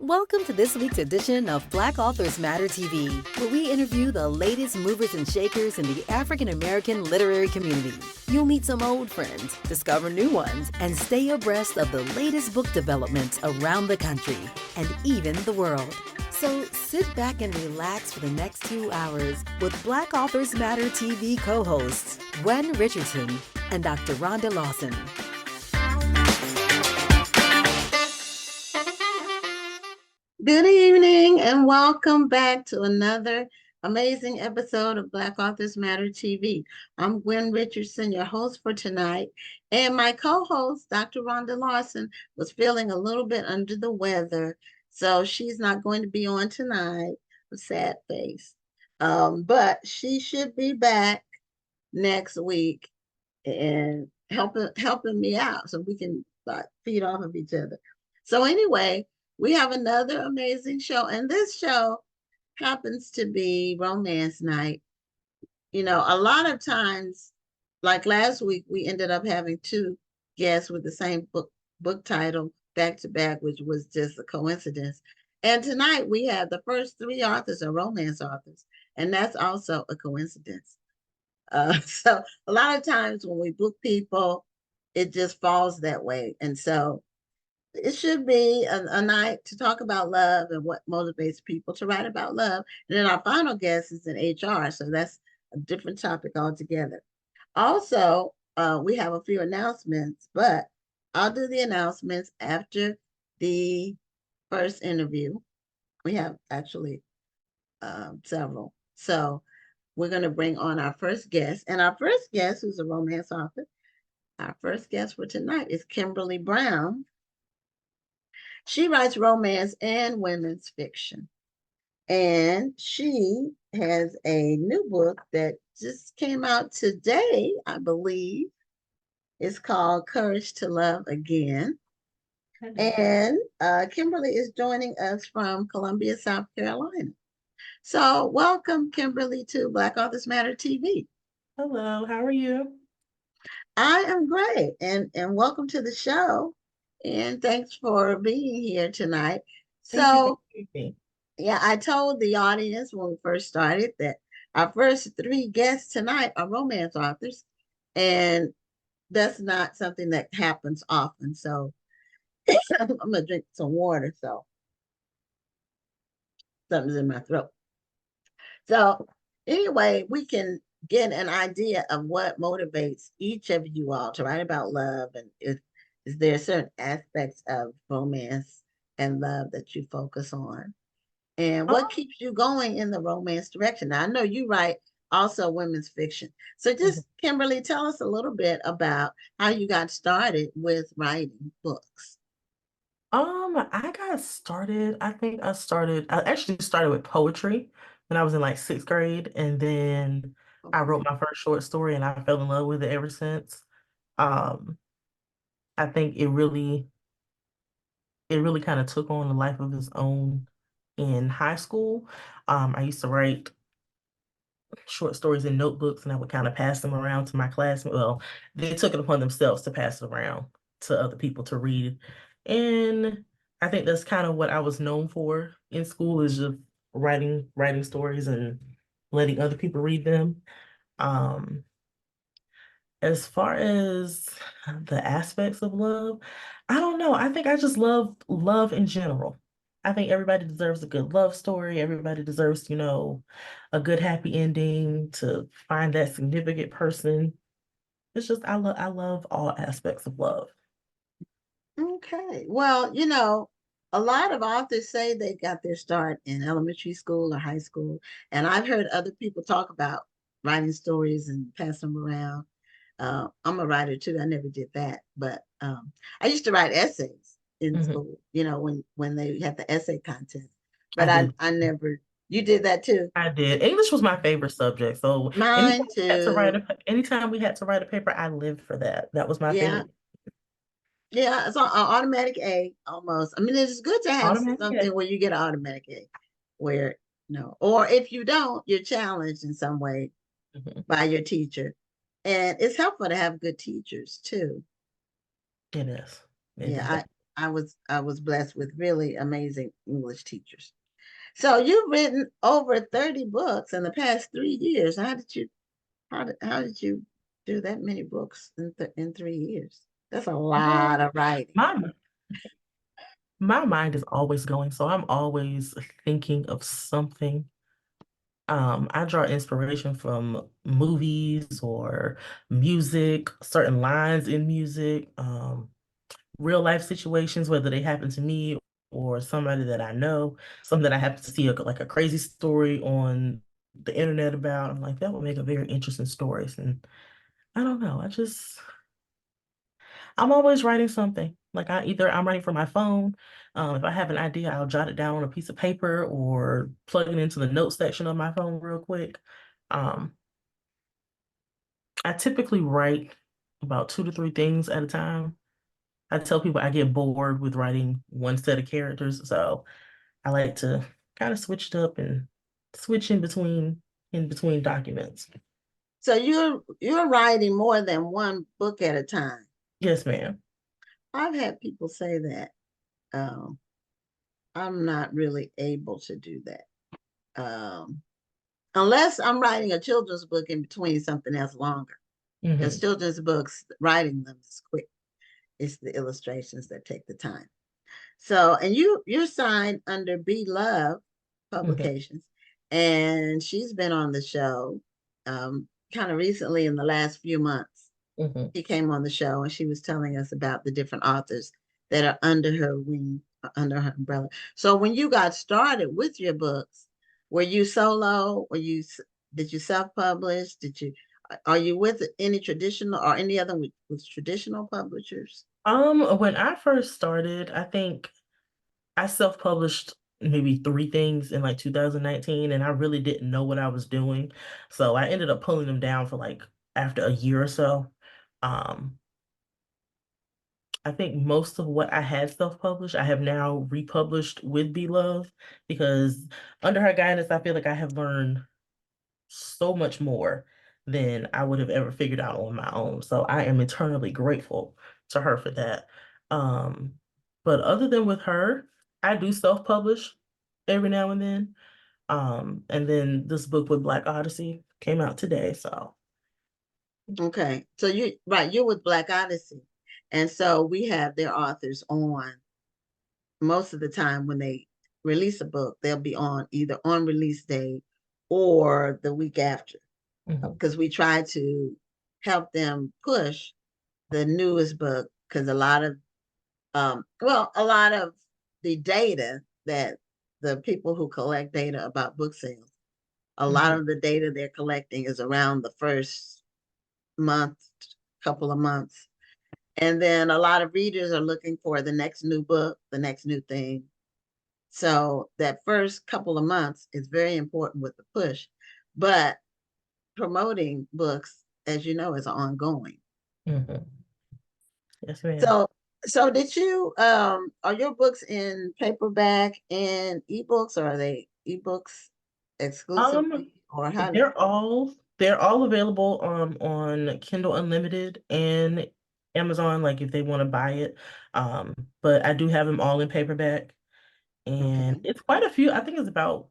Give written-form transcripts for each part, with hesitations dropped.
Welcome to this week's edition of Black Authors Matter TV, where we interview the latest movers and shakers in the African American literary community. You'll meet some old friends, discover new ones, and stay abreast of the latest book developments around the country and even the world. So sit back and relax for the next 2 hours with Black Authors Matter TV co-hosts Gwen Richardson and Dr. Rhonda Lawson. Good evening and welcome back to another amazing episode of Black Authors Matter TV. I'm Gwen Richardson, your host for tonight, and my co-host, Dr. Rhonda Lawson, was feeling a little bit under the weather, so she's not going to be on tonight, a sad face. But she should be back next week and helping me out so we can feed off of each other. So anyway, we have another amazing show, and this show happens to be romance night. You know, a lot of times, like last week, we ended up having two guests with the same book title back to back, which was just a coincidence. And tonight we have the first three authors are romance authors, and that's also a coincidence. So a lot of times when we book people, it just falls that way. And so it should be a night to talk about love and what motivates people to write about love. And then our final guest is in HR, so that's a different topic altogether. Also, we have a few announcements, but I'll do the announcements after the first interview. We have actually several. So we're going to bring on our first guest. And our first guest, who's a romance author, our first guest for tonight is Kimberly Brown. She writes romance and women's fiction. And she has a new book that just came out today, I believe. It's called Courage to Love Again. And Kimberly is joining us from Columbia, South Carolina. So welcome, Kimberly, to Black Authors Matter TV. Hello, how are you? I am great, and welcome to the show. And thanks for being here tonight. So, yeah, I told the audience when we first started that our first three guests tonight are romance authors, and that's not something that happens often. So I'm gonna drink some water. So something's in my throat. So anyway, we can get an idea of what motivates each of you all to write about love, and is there certain aspects of romance and love that you focus on? And what keeps you going in the romance direction? Now, I know you write also women's fiction. So just, Kimberly, tell us a little bit about how you got started with writing books. I actually started with poetry when I was in like 6th grade, and then I wrote my first short story and I fell in love with it ever since. I think it really kind of took on a life of its own in high school. I used to write short stories in notebooks and I would kind of pass them around to my classmates. Well, they took it upon themselves to pass it around to other people to read. And I think that's kind of what I was known for in school, is just writing stories and letting other people read them. As far as the aspects of love, I don't know. I think I just love love in general. I think everybody deserves a good love story. Everybody deserves, a good happy ending, to find that significant person. It's just I love all aspects of love. Okay. Well, a lot of authors say they got their start in elementary school or high school. And I've heard other people talk about writing stories and pass them around. I'm a writer too. I never did that, but I used to write essays in school, when they had the essay contest. But I never. You did that too? I did. English was my favorite subject. So mine too. Anytime we had to write a paper, I lived for that. That was my favorite. Yeah, it's an automatic A almost. I mean, it's good to have something where you get an automatic A, where or if you don't, you're challenged in some way by your teacher. And it's helpful to have good teachers too. It is. Yeah, I was blessed with really amazing English teachers. So you've written over 30 books in the past 3 years. How did you do that many books in 3 years? That's a lot Well, of writing. my my mind is always going, so I'm always thinking of something. I draw inspiration from movies or music, certain lines in music, real life situations, whether they happen to me or somebody that I know, something that I happen to see like a crazy story on the internet about. I'm like, that would make a very interesting stories. And I don't know, I'm always writing something. Like I'm writing from my phone. If I have an idea, I'll jot it down on a piece of paper or plug it into the notes section of my phone real quick. Um, I typically write about 2 to 3 things at a time. I tell people I get bored with writing one set of characters, so I like to kind of switch it up and switch in between documents. So you're writing more than one book at a time. Yes, ma'am. I've had people say that. Um, I'm not really able to do that. Unless I'm writing a children's book in between something else longer. Because Hmm. children's books, writing them is quick. It's the illustrations that take the time. So, and you're signed under Be Love Hmm. Publications, and she's been on the show kind of recently in the last few months. Hmm. She came on the show and she was telling us about the different authors that are under her wing, under her umbrella. So when you got started with your books, were you solo? Did you self-publish? Are you with any traditional or any other with traditional publishers? When I first started, I think I self-published maybe 3 things in like 2019, and I really didn't know what I was doing. So I ended up pulling them down for like after a year or so. Um, I think most of what I had self-published, I have now republished with Be Love because under her guidance, I feel like I have learned so much more than I would have ever figured out on my own. So I am eternally grateful to her for that. Um, but other than with her, I do self-publish every now and then. And then this book with Black Odyssey came out today. So Okay. So you're with Black Odyssey. And so we have their authors on most of the time when they release a book, they'll be on either on release day or the week after. mhm, Because we try to help them push the newest book because a lot of the data that the people who collect data about book sales, a lot mhm, of the data they're collecting is around the first month, couple of months. And then a lot of readers are looking for the next new book, the next new thing. So that first couple of months is very important with the push. But promoting books, as you know, is ongoing. mhm. Yes, ma'am. So did you are your books in paperback and ebooks, or are they ebooks Um, exclusively, or how does they're all available on Kindle Unlimited and Amazon, like if they want to buy it. Um, but I do have them all in paperback, and okay. it's quite a few. I think it's about,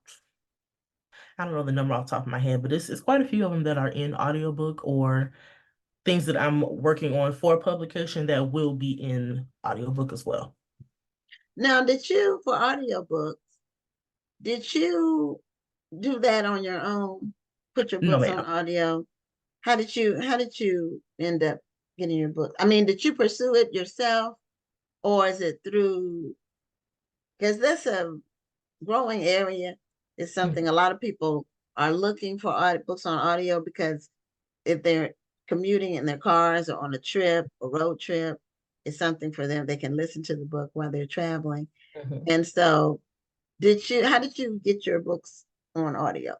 I don't know the number off the top of my head, but it's quite a few of them that are in audiobook or things that I'm working on for publication that will be in audiobook as well. Now did you for audiobooks, did you do that on your own? Put your No, books on ma'am. audio? How did you end up getting your book? I mean, did you pursue it yourself or is it through, because that's a growing area. It's Mm, something a lot of people are looking for books on audio because if they're commuting in their cars or on a trip, a road trip, it's something for them. They can listen to the book while they're traveling. mhm. And so how did you get your books on audio?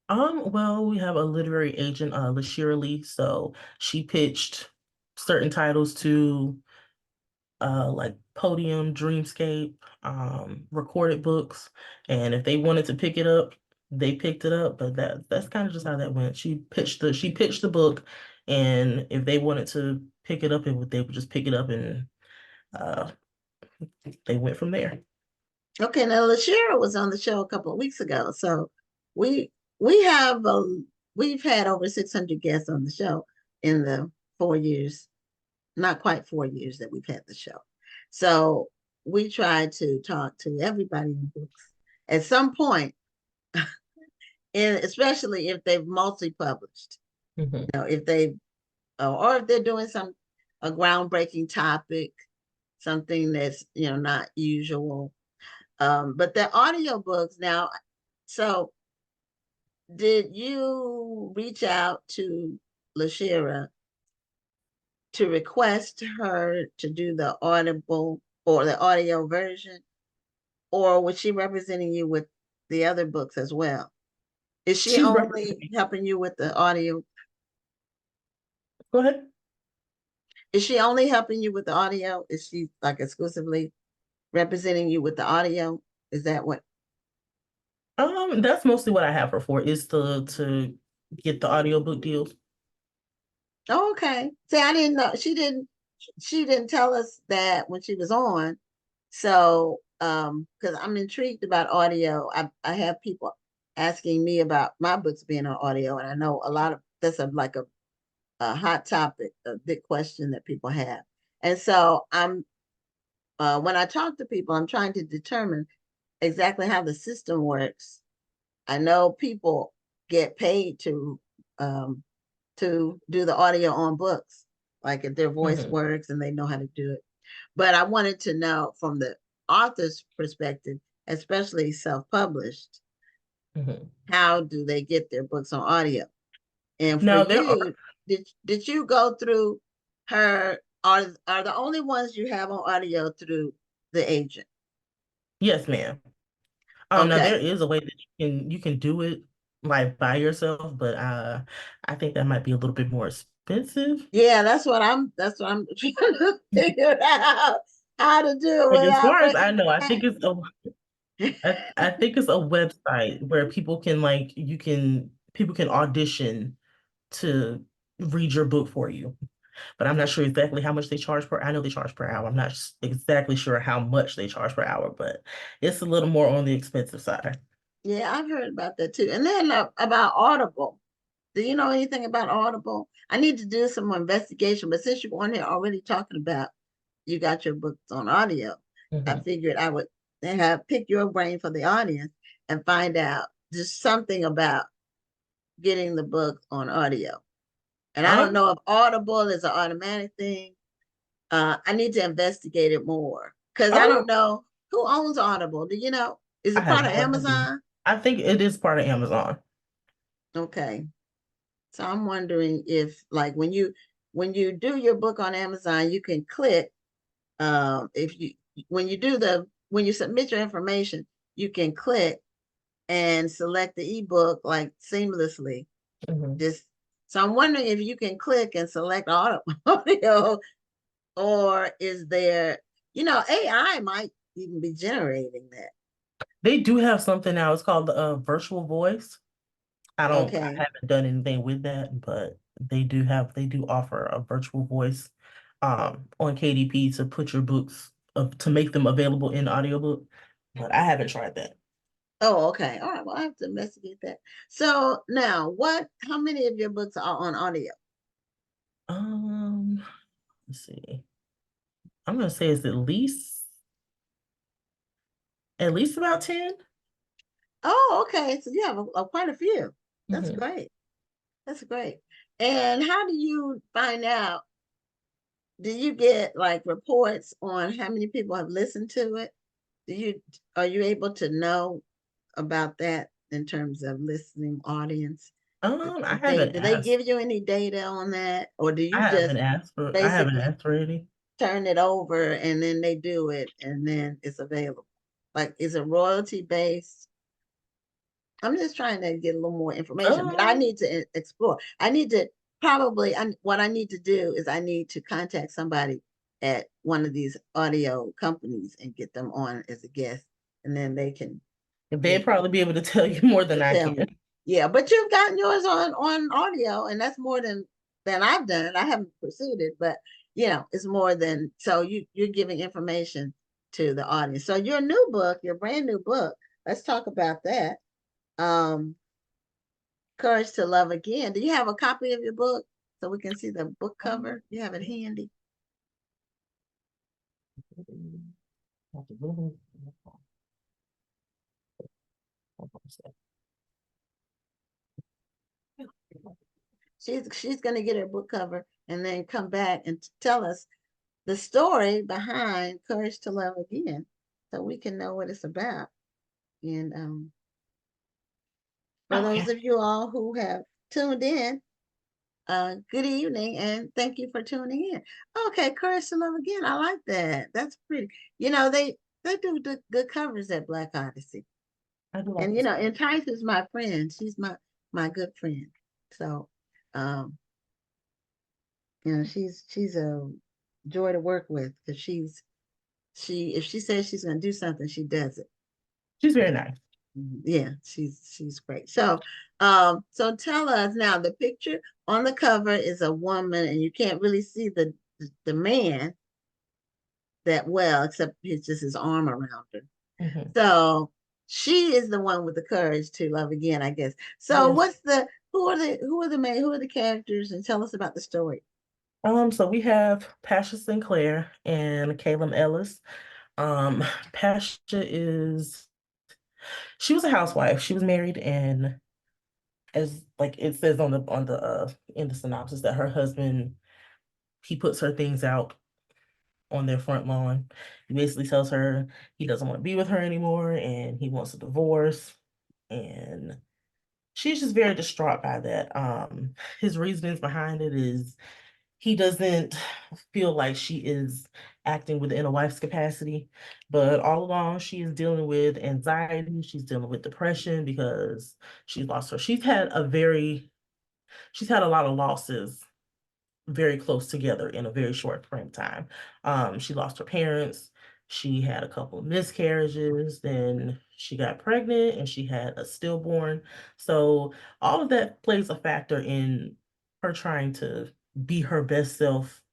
Well, we have a literary agent, LaShira Lee, so she pitched certain titles to like Podium, Dreamscape, recorded books, and if they wanted to pick it up, they picked it up. But that's kind of just how that went. She pitched the book, and if they wanted to pick it up, they would just pick it up and uh they went from there. Okay, now LaShera was on the show a couple of weeks ago. So we we have we've had over 600 guests on the show in the 4 years, not quite 4 years that we've had the show. So we try to talk to everybody in books at some point, and especially if they've multi-published, if they or if they're doing a groundbreaking topic, something that's not usual. But the audio books now, so did you reach out to LaShera to request her to do the audible or the audio version, or was she representing you with the other books as well? Is she She's only helping you with the audio? Go ahead. Is she only helping you with the audio? Is she like exclusively representing you with the audio? Is that what? That's mostly what I have her for, is to get the audiobook deals. Oh, okay. See, I didn't know. She didn't tell us that when she was on. So, because I'm intrigued about audio. I have people asking me about my books being on audio, and I know a lot of that's like a hot topic, a big question that people have. And so when I talk to people, I'm trying to determine exactly how the system works. I know people get paid to do the audio on books, like if their voice works and they know how to do it. But I wanted to know from the author's perspective, especially self-published, how do they get their books on audio? And for you, did you go through her? Are the only ones you have on audio through the agent? Yes, ma'am. Okay. Now there is a way that you can do it like by yourself, but I think that might be a little bit more expensive. Yeah, that's what I'm trying to figure out how to do Like, it as without far as I breaking know, the I think it's I think it's a website where people can people can audition to read your book for you. But I'm not sure exactly how much they charge per. I know they charge per hour. I'm not exactly sure how much they charge per hour, but it's a little more on the expensive side. Yeah, I've heard about that too. And then about Audible. Do you know anything about Audible? I need to do some more investigation, but since you're on here already talking about you got your books on audio, I figured I would pick your brain for the audience and find out just something about getting the book on audio. And I don't know if Audible is an automatic thing. I need to investigate it more because I don't know who owns Audible. Do you know? Is I it part have of no idea. Amazon? I think it is part of Amazon. Okay. So I'm wondering if like when you do your book on Amazon, you can click if you when you submit your information, you can click and select the ebook like seamlessly. Just so I'm wondering if you can click and select audio, or is there, AI might even be generating that. They do have something now. It's called the virtual voice. I Okay. haven't done anything with that, but they do offer a virtual voice on KDP to put your books to make them available in audiobook. But I haven't tried that. Oh, okay. All right. Well, I have to investigate that. So now how many of your books are on audio? Let's see. I'm gonna say it's at least about 10. Oh, okay. So you have quite a few. That's great. That's great. And how do you find out? Do you get like reports on how many people have listened to it? Are you able to know about that in terms of listening audience? I haven't Do they asked. give you any data on that, or do you I just haven't asked for. I haven't basically asked for any. turn it over and then they do it and then it's available? Like, is it royalty based? I'm just trying to get a little more information, but I need to explore. I need to what I need to do is I need to contact somebody at one of these audio companies and get them on as a guest, and then they can. They'd probably be able to tell you more than I Tell can. me. Yeah, but you've gotten yours on audio, and that's more than I've done. I haven't pursued it, but it's more than, so you're giving information to the audience. So your new book, your brand new book, let's talk about that. Courage to Love Again. Do you have a copy of your book so we can see the book cover? You have it handy. She's going to get her book cover and then come back and tell us the story behind Courage to Love Again, so we can know what it's about. And for those of you all who have tuned in, good evening and thank you for tuning in. Okay, Courage to Love Again. I like that. That's pretty. You know, they do good covers at Black Odyssey. I do like And this you know, one. and Tice is my friend. She's my good friend. So you know, she's a joy to work with because if she says she's gonna do something, she does it. She's very nice. Yeah, she's great. So so tell us now, the picture on the cover is a woman and you can't really see the man that well, except it's just his arm around her. Mm-hmm. So she is the one with the courage to love again, I guess. So Yes. who are the characters, and tell us about the story. So we have Pasha Sinclair and Caleb Ellis. Pasha she was a housewife. She was married, and as like it says on the in the synopsis, that her husband, he puts her things out on their front lawn. He basically tells her he doesn't want to be with her anymore and he wants a divorce. And she's just very distraught by that. His reasonings behind it is he doesn't feel like she is acting within a wife's capacity, but all along she is dealing with anxiety. She's dealing with depression because she's had a lot of losses very close together in a very short frame of time. She lost her parents. She had a couple of miscarriages. Then she got pregnant and she had a stillborn. So all of that plays a factor in her trying to be her best self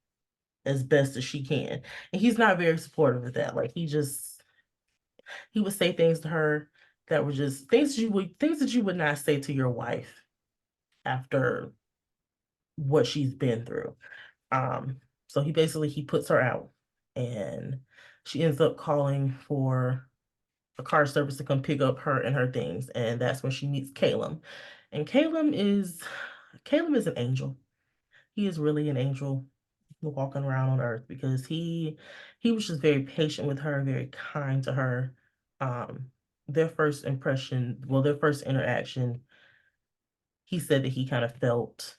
as best as she can. And he's not very supportive of that. Like he would say things to her that were just things that you would not say to your wife after what she's been through. So he puts her out, and she ends up calling for a car service to come pick up her and her things, and that's when she meets Caleb. And Caleb is an angel. He is really an angel walking around on earth because he was just very patient with her, very kind to her. Um, their first interaction, he said that he kind of felt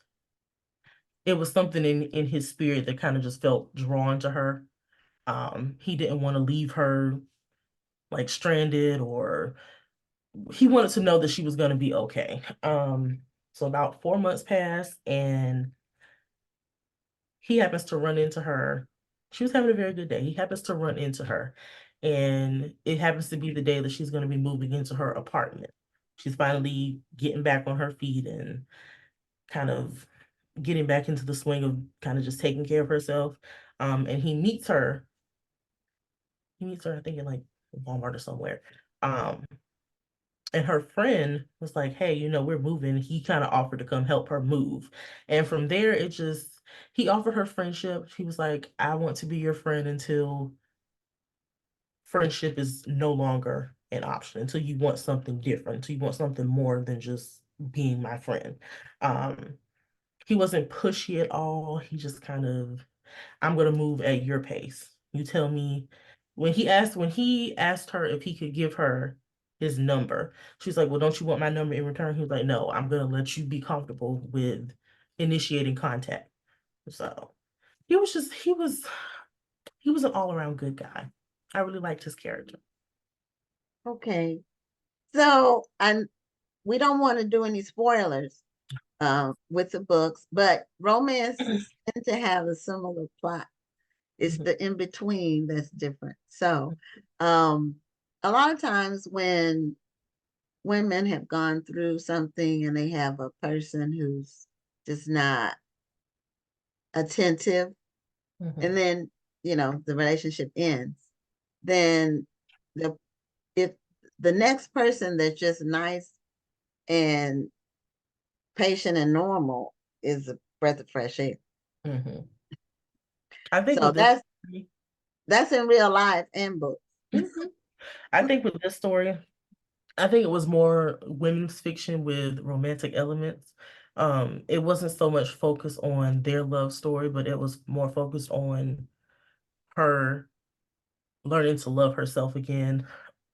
it was something in his spirit that kind of just felt drawn to her. He didn't want to leave her like stranded, or he wanted to know that she was going to be okay. So about 4 months pass, and he happens to run into her. She was having a very good day. He happens to run into her, and it happens to be the day that she's going to be moving into her apartment. She's finally getting back on her feet and kind of getting back into the swing of kind of just taking care of herself. And he meets her, I think, in like Walmart or somewhere. Um, and her friend was like, "Hey, we're moving." He kind of offered to come help her move. And from there, he offered her friendship. He was like, "I want to be your friend until friendship is no longer an option, until you want something different, until you want something more than just being my friend." Um, he wasn't pushy at all. He just kind of, "I'm gonna move at your pace. You tell me." When he asked her if he could give her his number, she's like, "Well, don't you want my number in return?" He was like, "No, I'm gonna let you be comfortable with initiating contact." So he was just he was an all-around good guy. I really liked his character. Okay. So and we don't want to do any spoilers with the books, but romances tend to have a similar plot. It's the in between that's different. So a lot of times when women have gone through something and they have a person who's just not attentive, and Mhm. then the relationship ends, then the if the next person that's just nice and patient and normal is a breath of fresh air. Mm-hmm. I think So with this, that's in real life and books. mm-hmm. I think with this story, I think it was more women's fiction with romantic elements. It wasn't so much focused on their love story, but it was more focused on her learning to love herself again.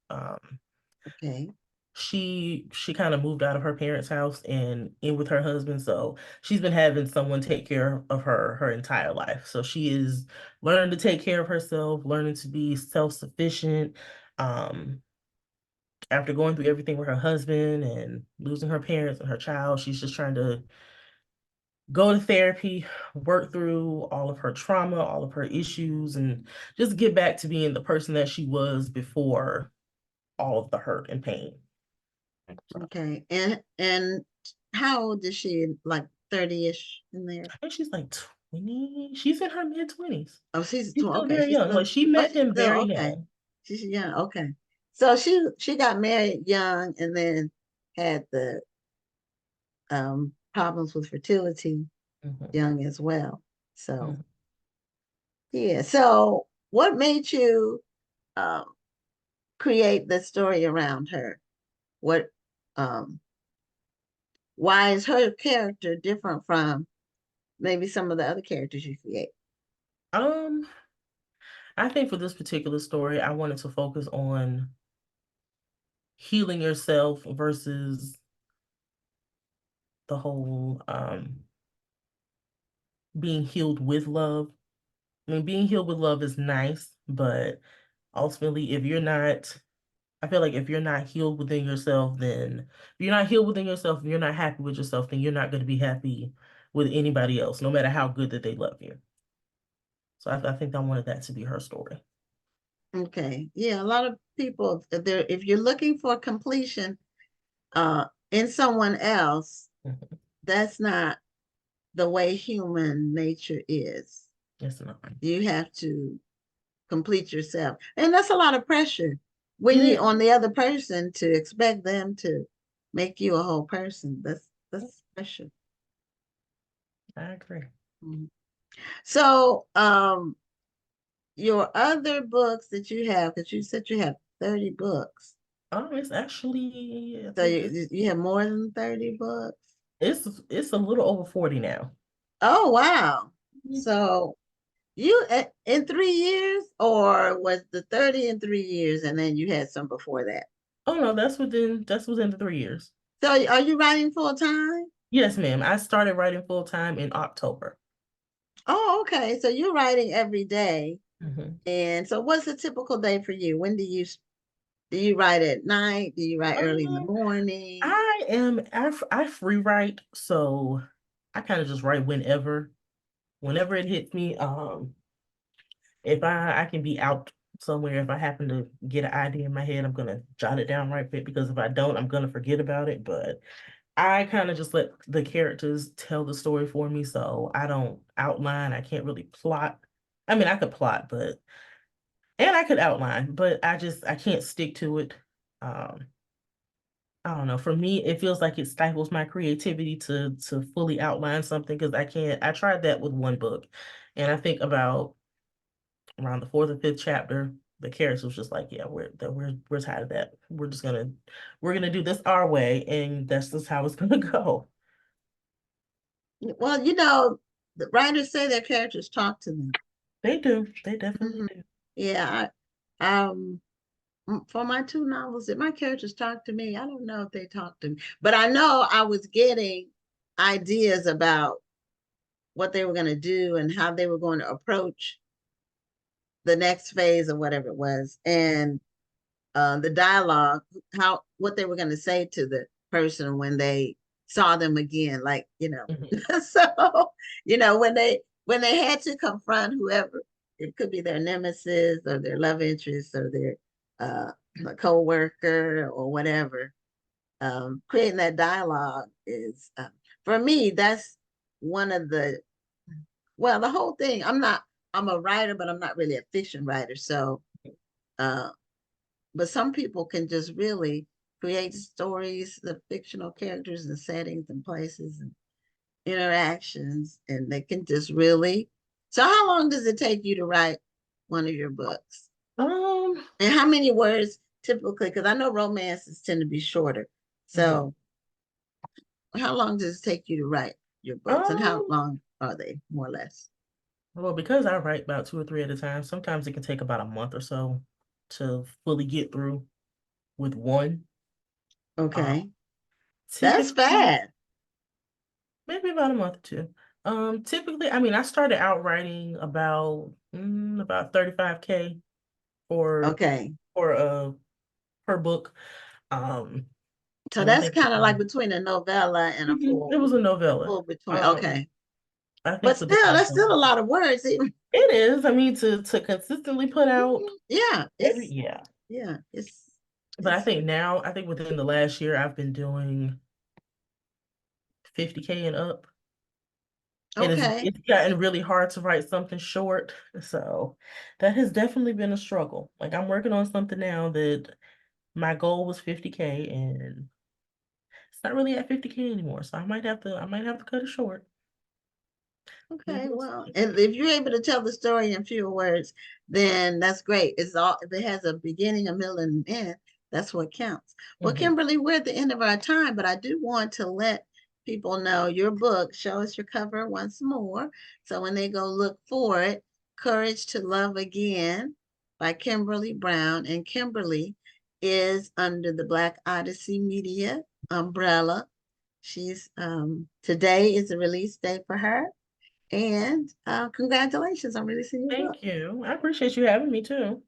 Um, Okay. she kind of moved out of her parents' house and in with her husband, so she's been having someone take care of her entire life. So she is learning to take care of herself, learning to be self-sufficient. Um, After going through everything with her husband and losing her parents and her child, she's just trying to go to therapy, work through all of her trauma, all of her issues, and just get back to being the person that she was before all of the hurt and pain. Okay. And how old is she? Like 30-ish in there? I think she's like 20. She's in her mid-20s. Oh, She's still okay. very She's young. still Like she met she's him still very okay. young. She's young. Okay. So she got married young and then had the problems with fertility Mhm, young as well. So mhm. yeah. So what made you um create the story around her? What um why is her character different from maybe some of the other characters you create? Um, I think for this particular story, I wanted to focus on healing yourself versus the whole being healed with love. I mean, being healed with love is nice, but ultimately, if you're not, I feel like if you're not healed within yourself, then if you're not healed within yourself, and you're not happy with yourself, then you're not going to be happy with anybody else, no matter how good that they love you. So I think I wanted that to be her story. Okay. Yeah, a lot of people there if you're looking for completion in someone else, Mhm. that's not the way human nature is. It's not. You have to complete yourself. And that's a lot of pressure when It you is. on the other person to expect them to make you a whole person. That's pressure. I agree. Mhm. So your other books that you have, because you said you have 30 books. It's actually, I So think it's you have more than 30 books? it's a little over 40 now. Oh, wow. Mhm. So you in 3 years, or was the 30 in 3 years and then you had some before that? Oh no, that's within the 3 years. So are you writing full time? Yes, ma'am. I started writing full time in October. Oh, okay. So you're writing every day. Mhm. And so what's a typical day for you? When do you write at night? Do you write early in the Um, morning? I free write, so I kind of just write whenever it hits me. If I can be out somewhere, if I happen to get an idea in my head, I'm gonna jot it down right quick because if I don't, I'm gonna forget about it. But I kind of just let the characters tell the story for me, so I don't outline. I can't really plot. I mean, I could plot, but and I could outline, but I can't stick to it. Um, I don't know. For me, it feels like it stifles my creativity to fully outline something because I can't. I tried that with one book, and I think about around the fourth or fifth chapter, the character was just like, "Yeah, we're tired of that. We're gonna do this our way, and that's just how it's gonna go." Well, the writers say their characters talk to them. They do. They definitely Mhm. do. Yeah, for my two novels, did my characters talk to me? I don't know if they talked to me, but I know I was getting ideas about what they were going to do and how they were going to approach the next phase or whatever it was, and the dialogue, how what they were going to say to the person when they saw them again, like Mhm. so when they had to confront whoever, it could be their nemesis or their love interest or their uh, co-worker or whatever. Creating that dialogue is for me that's one of the well the whole thing. I'm a writer, but I'm not really a fiction writer, so But some people can just really create stories, the fictional characters and settings and places and interactions, and they can just really. So how long does it take you to write one of your books? Um, And how many words typically? Because I know romances tend to be shorter. mhm. So how long does it take you to write your books, and how um, long are they, more or less? well, because I write about 2 or 3 at a time, sometimes it can take about a month or so to fully get through with one. Um, Okay, that's typically, fast. maybe about a month or two. Typically, I mean, I started out writing about 35K for Okay, for per book. Um, so and I that's think kind of like between a novella and a it was a novella. full between. Um, Okay, I but think for the still, that's novella, still a lot of words. Even. it is. I mean, to consistently put out Yeah, every yeah. yeah, But I it's think now, I think within the last year, I've been doing 50K and up. And okay. it's gotten really hard to write something short. So that has definitely been a struggle. Like I'm working on something now that my goal was 50K and it's not really at 50K anymore. So I might have to cut it short. We Okay, will well, see. and if you're able to tell the story in fewer words, then that's great. It's all if it has a beginning, a middle, and an end, that's what counts. Well, Mhm. Kimberly, we're at the end of our time, but I do want to let people know your book. Show us your cover once more. So when they go look for it, Courage to Love Again by Kimberly Brown. And Kimberly is under the Black Odyssey Media umbrella. She's today is the release date for her. And congratulations on releasing your book. Thank you. I appreciate you having me too.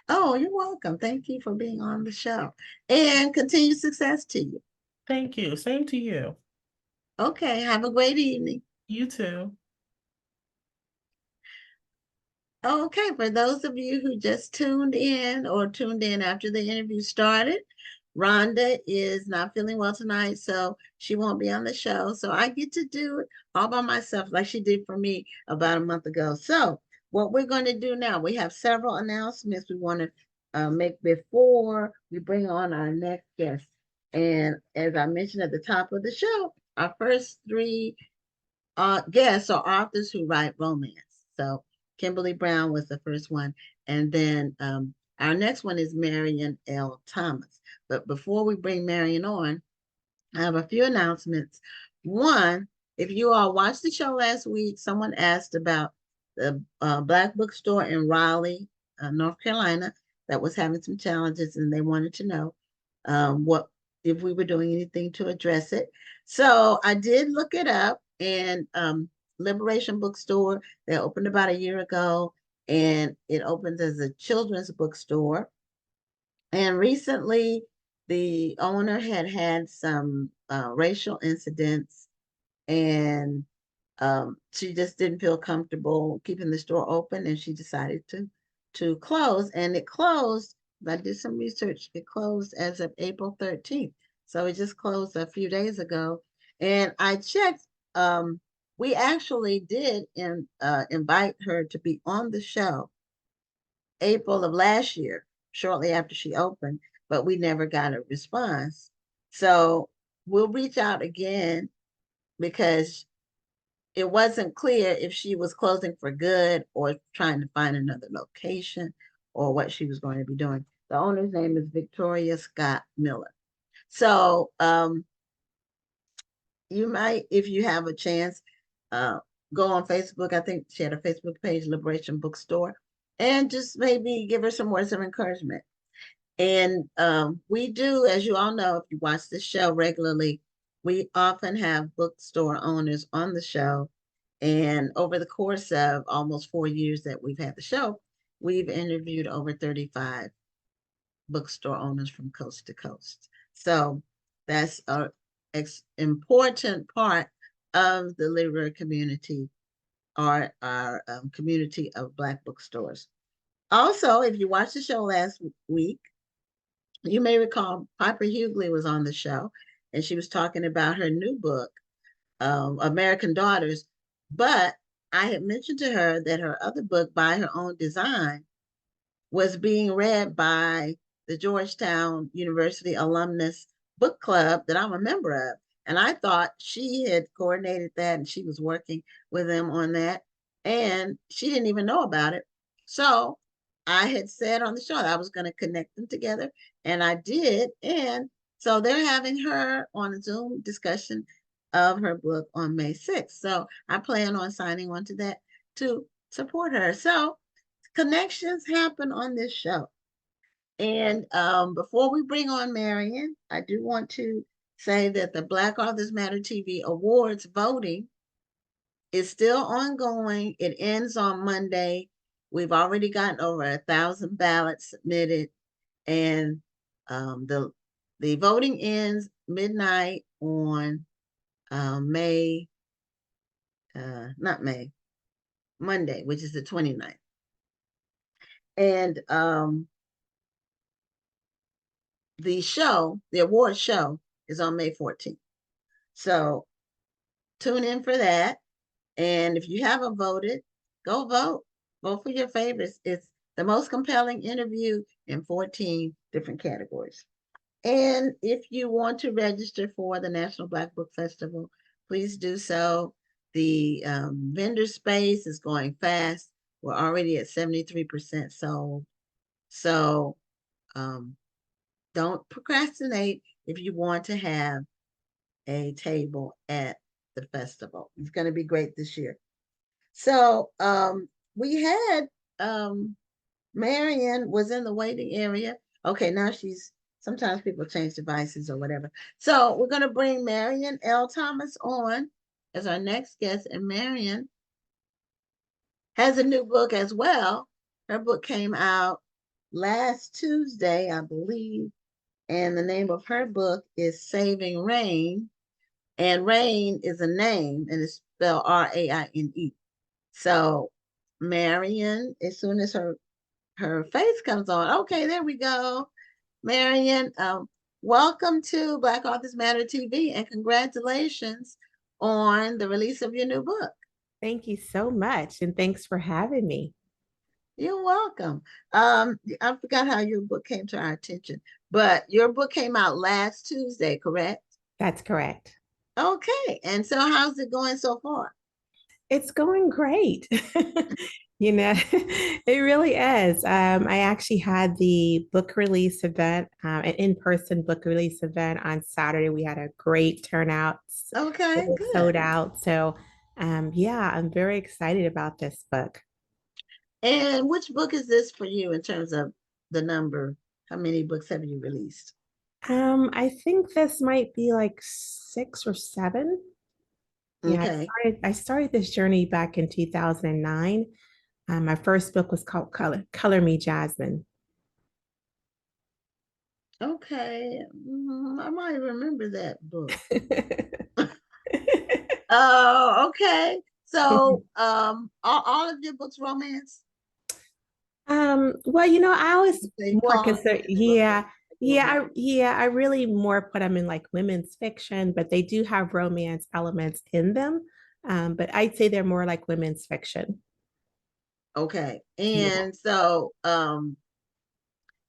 Oh, you're welcome. Thank you for being on the show. And continued success to you. Thank you. Same to you. Okay, have a great evening. You too. Okay, for those of you who just tuned in or tuned in after the interview started, Rhonda is not feeling well tonight, so she won't be on the show. So I get to do it all by myself, like she did for me about a month ago. So what we're going to do now, we have several announcements we want to make before we bring on our next guest. And as I mentioned at the top of the show, our first three guests are authors who write romance. So Kimberly Brown was the first one. And then our next one is Marian L. Thomas. But before we bring Marian on, I have a few announcements. One, if you all watched the show last week, someone asked about the Black bookstore in Raleigh, North Carolina, that was having some challenges, and they wanted to know what if we were doing anything to address it. So I did look it up, and Liberation Bookstore, they opened about a year ago, and it opens as a children's bookstore. And recently, the owner had had some racial incidents, and she just didn't feel comfortable keeping the store open, and she decided to close. And it closed. I did some research. It closed as of April 13th, so it just closed a few days ago. And I checked. We actually did invite her to be on the show April of last year, shortly after she opened, but we never got a response. So we'll reach out again because it wasn't clear if she was closing for good or trying to find another location or what she was going to be doing. The owner's name is Victoria Scott Miller. So you might, if you have a chance, uh, go on Facebook. I think she had a Facebook page, Liberation Bookstore, and just maybe give her some words of encouragement. And we do, as you all know, if you watch the show regularly, we often have bookstore owners on the show. And over the course of almost 4 years that we've had the show, we've interviewed over 35 bookstore owners from coast to coast. So that's an important part of the literary community, our community of Black bookstores. Also, if you watched the show last week, you may recall Piper Hughley was on the show, and she was talking about her new book, American Daughters. But I had mentioned to her that her other book, By Her Own Design, was being read by the Georgetown University Alumnus Book Club that I'm a member of. And I thought she had coordinated that and she was working with them on that. And she didn't even know about it. So I had said on the show that I was going to connect them together, and I did. And so they're having her on a Zoom discussion of her book on May 6th. So I plan on signing on to that to support her. So connections happen on this show. And before we bring on Marian, I do want to say that the Black Authors Matter TV Awards voting is still ongoing. It ends on Monday. We've already gotten over 1,000 ballots submitted, and the voting ends midnight on Monday, which is the 29th. And the award show is on May 14th. So tune in for that. And if you haven't voted, go vote. Vote for your favorites. It's the most compelling interview in 14 different categories. And if you want to register for the National Black Book Festival, please do so. The vendor space is going fast. We're already at 73% sold. So don't procrastinate if you want to have a table at the festival. It's going to be great this year. So we had Marian was in the waiting area. Okay, now sometimes people change devices or whatever. So we're going to bring Marian L. Thomas on as our next guest. And Marian has a new book as well. Her book came out last Tuesday, I believe. And the name of her book is Saving Raine. And Raine is a name, and it's spelled Raine. So Marian, as soon as her face comes on, okay, there we go. Marian, welcome to Black Authors Matter TV, and congratulations on the release of your new book. Thank you so much, and thanks for having me. You're welcome. I forgot how your book came to our attention, but your book came out last Tuesday, correct? That's correct. Okay, and so how's it going so far? It's going great. It really is. I actually had the book release event, an in-person book release event on Saturday. We had a great turnout. Okay, good. Sold out. So, yeah, I'm very excited about this book. And which book is this for you in terms of the number? How many books have you released? I think this might be like 6 or 7. Yeah, Okay. I started this journey back in 2009. My first book was called Color Me Jasmine. Okay. I might remember that book. Oh, okay. So, all of your books romance? Well, I always more consider, I really more put them in like women's fiction, but they do have romance elements in them. But I'd say they're more like women's fiction. Okay. And so,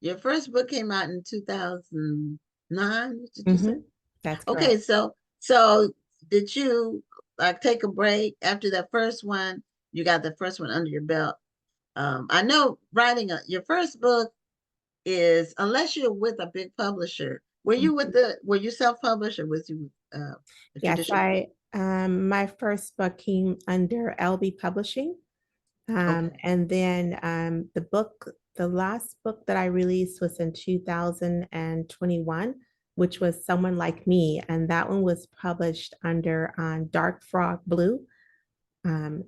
your first book came out in 2009, did you say? That's correct. Okay, so did you like take a break after that first one? You got the first one under your belt. I know writing your first book is, unless you're with a big publisher. Were you self-published, or was you Yes, my first book came under LB Publishing. Okay. And then the last book that I released was in 2021, which was Someone Like Me. And that one was published under Dark Frog Blue.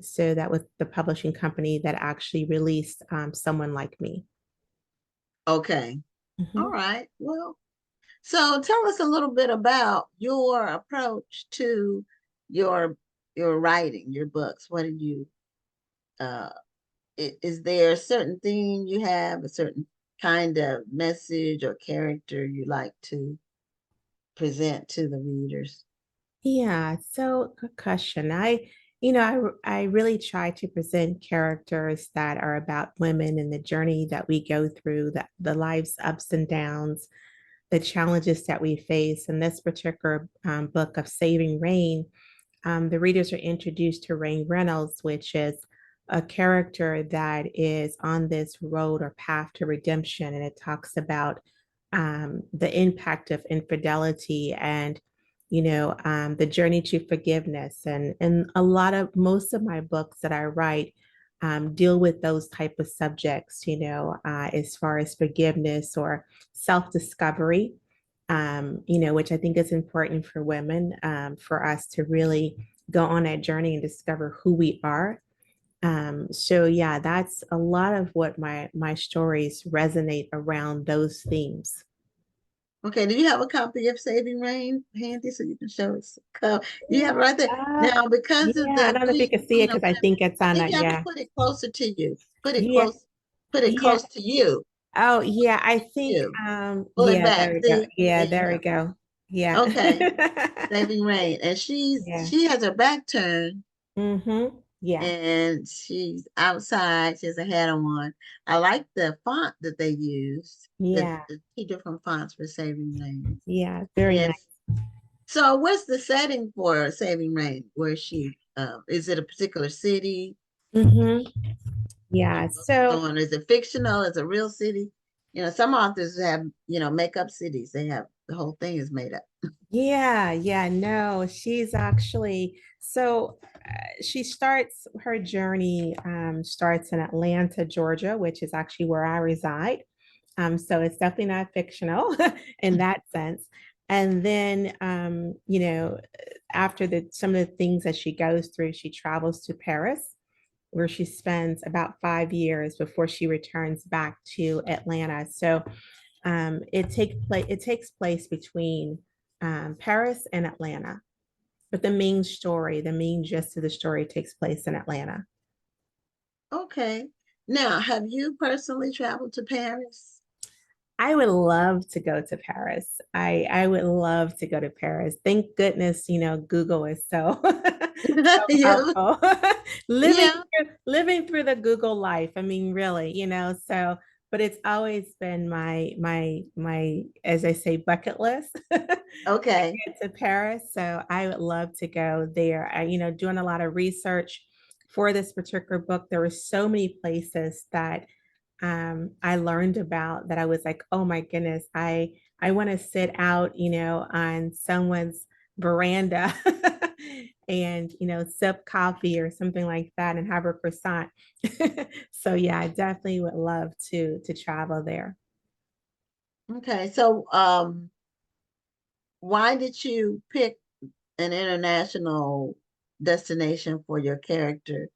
So that was the publishing company that actually released Someone Like Me. Okay. All right. Well, so tell us a little bit about your approach to your writing, your books. What did you is there a certain theme you have, a certain kind of message or character you like to present to the readers? Yeah, so good question. I really try to present characters that are about women and the journey that we go through, that the life's ups and downs, the challenges that we face. In this particular book of Saving Raine, the readers are introduced to Raine Reynolds, which is a character that is on this road or path to redemption. And it talks about the impact of infidelity and the journey to forgiveness. And most of my books that I write deal with those type of subjects, as far as forgiveness or self-discovery, which I think is important for women, for us to really go on that journey and discover who we are. So yeah, that's a lot of what my stories resonate around those themes. Okay, do you have a copy of Saving Rain handy so you can show us? You have it right there. Now, because of Yeah, I the don't know if you can see it because I think it's I on think a, you have to yeah. put it closer to you. Put it Yeah, close. Put it yeah. close to you. Oh, yeah, I think, You pull it yeah, back. there we go. See, Yeah, there you there we go. go. Yeah. Okay, Saving Rain, and Yeah. she has her back turned, Mm-hmm. Yeah. and she's outside. She has a hat on. I like the font that they used. Yeah. The two different fonts for Saving Rain. Yeah. Very And nice. so what's the setting for Saving Rain? Where she is it a particular city? Mm-hmm. Yeah. So Going, is it fictional? Is it a real city? Some authors have, make up cities. They have the whole thing is made up. yeah, no, she's actually she starts her journey, starts in Atlanta, Georgia, which is actually where I reside. So it's definitely not fictional in that sense. And then after some of the things that she goes through, she travels to Paris, where she spends about 5 years before she returns back to Atlanta. So it takes place between Paris and Atlanta, but the main gist of the story takes place in Atlanta. Okay. Now, have you personally traveled to Paris? I would love to go to Paris. I would love to go to Paris. Thank goodness, Google is so so Yeah. helpful. living Yeah. living through the Google life. I mean, really, so but it's always been my as I say bucket list to Okay. get to Paris. So I would love to go there. Doing a lot of research for this particular book, there were so many places that I learned about that I was like, oh my goodness, I want to sit out, on someone's veranda and sip coffee or something like that and have a croissant. So yeah, I definitely would love to travel there. Okay. So, why did you pick an international destination for your character,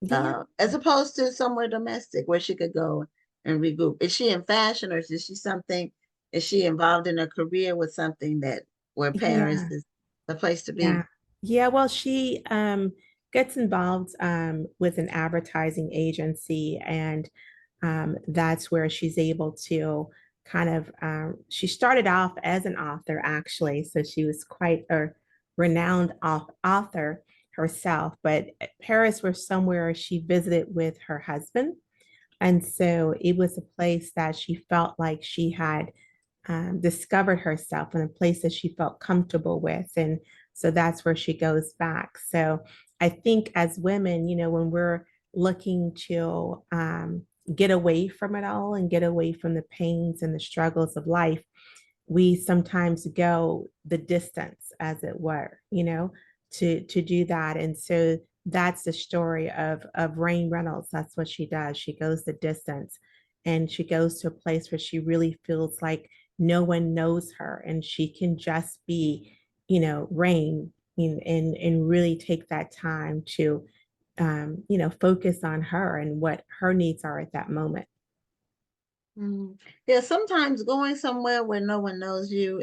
Yeah. as opposed to somewhere domestic where she could go and regroup? Is she in fashion, or is she involved in a career with something where Paris Yeah. is the place to Yeah. be? Yeah. Well, she gets involved with an advertising agency, and that's where she's able to kind of, she started off as an author, actually. So she was quite a renowned author herself. But Paris was somewhere she visited with her husband. And so it was a place that she felt like she had discovered herself in a place that she felt comfortable with. And so that's where she goes back. So I think as women, when we're looking to get away from it all and get away from the pains and the struggles of life, we sometimes go the distance, as it were, to do that. And so that's the story of Raine Reynolds. That's what she does. She goes the distance, and she goes to a place where she really feels like no one knows her, and she can just be, Raine, and really take that time to focus on her and what her needs are at that moment. Yeah, sometimes going somewhere where no one knows you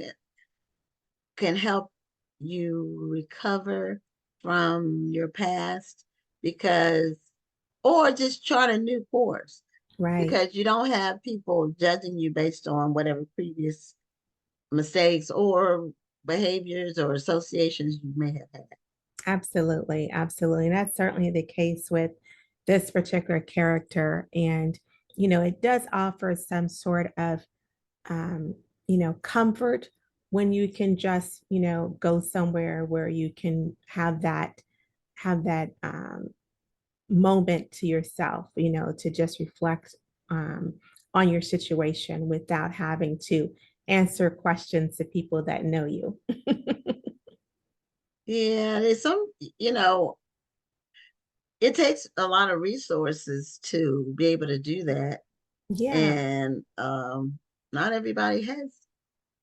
can help you recover from your past, because, or just chart a new course, Right. because you don't have people judging you based on whatever previous mistakes or behaviors or associations you may have had. Absolutely, absolutely. And that's certainly the case with this particular character. And, it does offer some sort of, um, comfort when you can just, go somewhere where you can have that moment to yourself, to just reflect um, on your situation without having to answer questions to people that know you. Yeah, there's some, it takes a lot of resources to be able to do that. Yeah, And not everybody has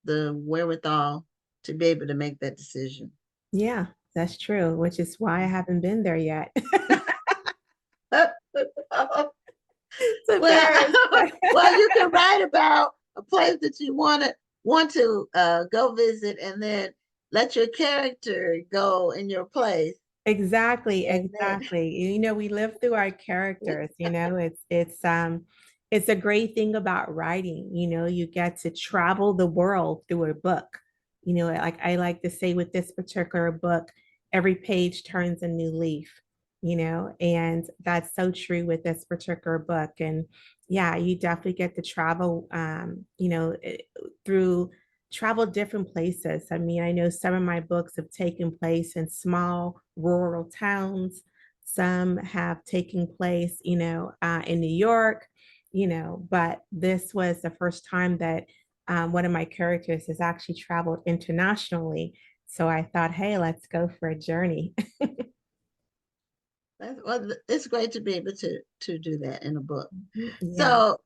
the wherewithal to be able to make that decision. yeah, that's true, which is why I haven't been there yet. So Well, Paris. well, you can write about a place that you want to go visit, and then let your character go in your place. Exactly, And then, exactly. We live through our characters, it's a great thing about writing, you get to travel the world through a book. Like I like to say with this particular book, every page turns a new leaf, and that's so true with this particular book. And yeah, you definitely get to travel through travel different places. I mean, I know some of my books have taken place in small rural towns. Some have taken place, in New York, but this was the first time that one of my characters has actually traveled internationally. So I thought, hey, let's go for a journey. well, it's great to be able to do that in a book. Yeah.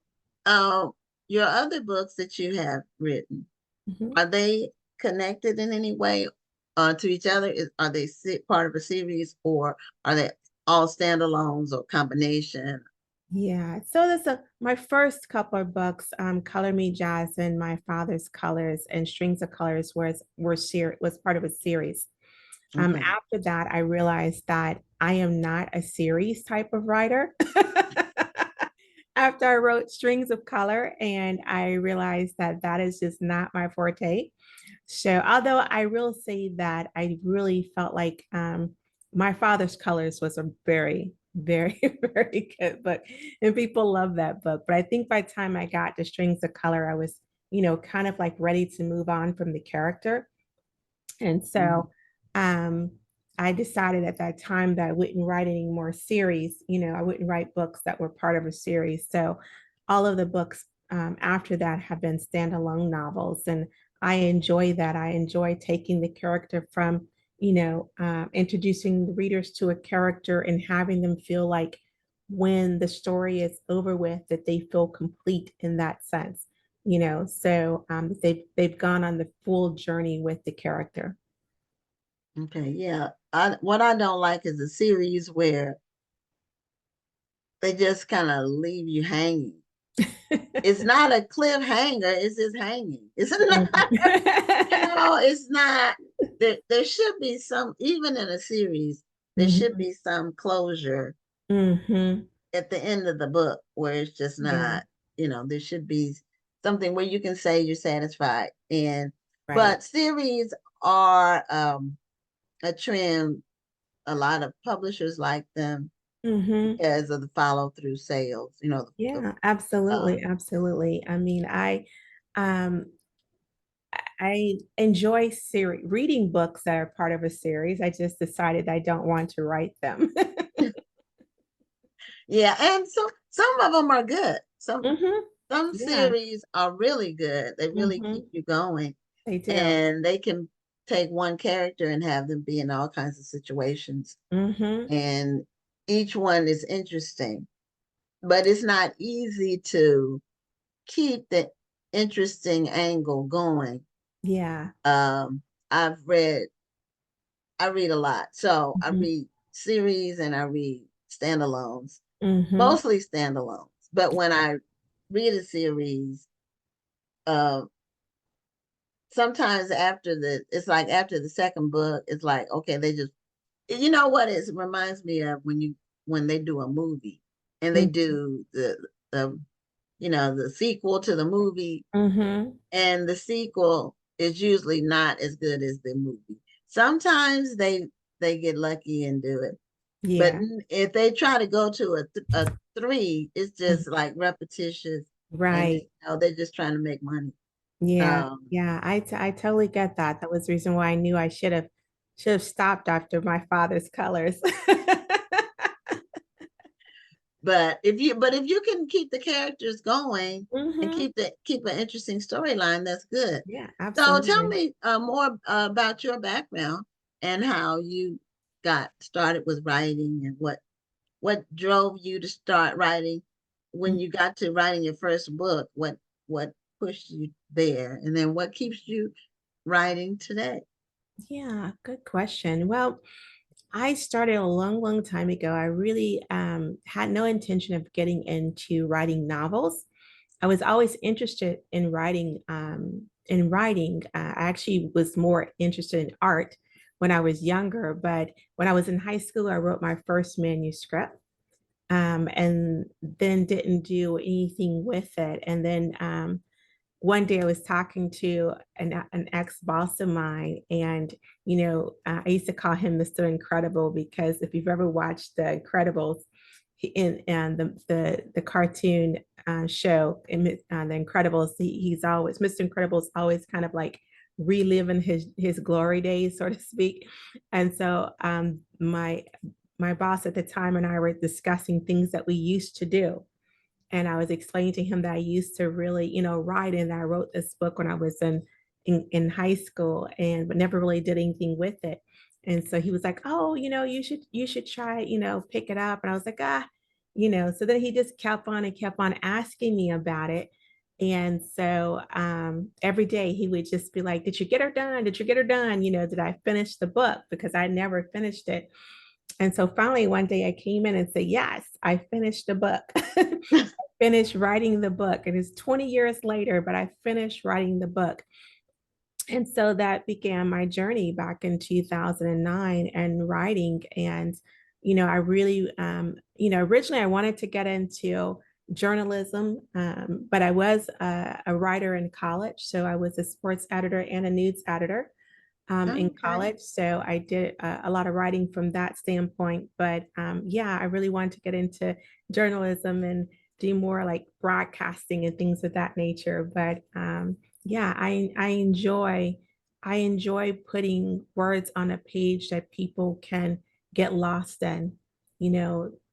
So, your other books that you have written, Mhm. are they connected in any way to each other? Are they part of a series, or are they all standalones or combination? Yeah. So my first couple of books, Color Me Jasmine, My Father's Colors, and Strings of Colors was part of a series. Okay. After that, I realized that I am not a series type of writer. After I wrote Strings of Color, and I realized that that is just not my forte. So, although I will say that I really felt like My Father's Colors was a very, very, very good book, and people love that book. But I think by the time I got to Strings of Color, I was, kind of like ready to move on from the character. And Mhm. so um, I decided at that time that I wouldn't write any more series. I wouldn't write books that were part of a series. So all of the books after that have been standalone novels. And I enjoy that. I enjoy taking the character from, introducing the readers to a character and having them feel like when the story is over with, that they feel complete in that sense. So they've gone on the full journey with the character. Okay, yeah. What I don't like is a series where they just kind of leave you hanging. It's not a cliffhanger, it's just hanging. It's not, it's not. There should be some, even in a series, there should Mhm. be some closure Mhm. at the end of the book where it's just Yeah, not, there should be something where you can say you're satisfied. right. But series are a trend. A lot of publishers like them Mhm. because of the follow through sales. Yeah, uh, absolutely, absolutely. I mean, um I enjoy reading books that are part of a series. I just decided I don't want to write them. yeah, and some of them are good. Hmm. Some Yeah. series are really good. They really keep Hmm. you going, They do. and they can take one character and have them be in all kinds of situations, Hmm. and each one is interesting. But it's not easy to keep the interesting angle going. Yeah. Um, I've read, I read a lot, so I Hmm. read series and I read standalones, Hmm. mostly standalones. But when I read a series, uh, sometimes it's like after the second book, it's like, okay, they just, you know what it reminds me of when they do a movie and they do the the sequel to the movie, Hmm. and the sequel is usually not as good as the movie. Sometimes they get lucky and do it. But Yeah. if they try to go to a 3, it's just like repetitious, and Right. they're just trying to make money. Yeah. Um, Yeah. I totally get that. That was the reason why I knew I should have stopped after my father's colors. but if you can keep the characters going and Hmm. keep an interesting storyline, that's good. Yeah, So tell absolutely. me more about your background and how you got started with writing, and what drove you to start writing when you got to writing your first book. What pushed you there, and then what keeps you writing today? Yeah, good question. Well, I started a long, long time ago. I really had no intention of getting into writing novels. I was always interested in writing. I actually was more interested in art when I was younger. But when I was in high school, I wrote my first manuscript, and then didn't do anything with it. And then one day I was talking to an ex-boss of mine, and I used to call him Mr. Incredible, because if you've ever watched The Incredibles, and the cartoon show in The Incredibles, he's always Mr. Incredible's always kind of like reliving his glory days, so to speak. And so my boss at the time and I were discussing things that we used to do, and I was explaining to him that I used to really, write, and I wrote this book when I was in high school, and but never really did anything with it. And so he was like, "Oh, you should try, pick it up." And I was like, So then he just kept on asking me about it. And so every day he would just be like, "Did you get her done? Did you get her done? Did I finish the book?" Because I never finished it. And so finally one day I came in and said, "Yes, I finished the book." Finished writing the book. And it's 20 years later, but I finished writing the book. And so that began my journey back in 2009 and writing. And, I really, originally I wanted to get into journalism, but I was a writer in college. So I was a sports editor and a news editor in Okay. college. So I did a lot of writing from that standpoint. But yeah, I really wanted to get into journalism and do more like broadcasting and things of that nature. But yeah, I enjoy putting words on a page that people can get lost in,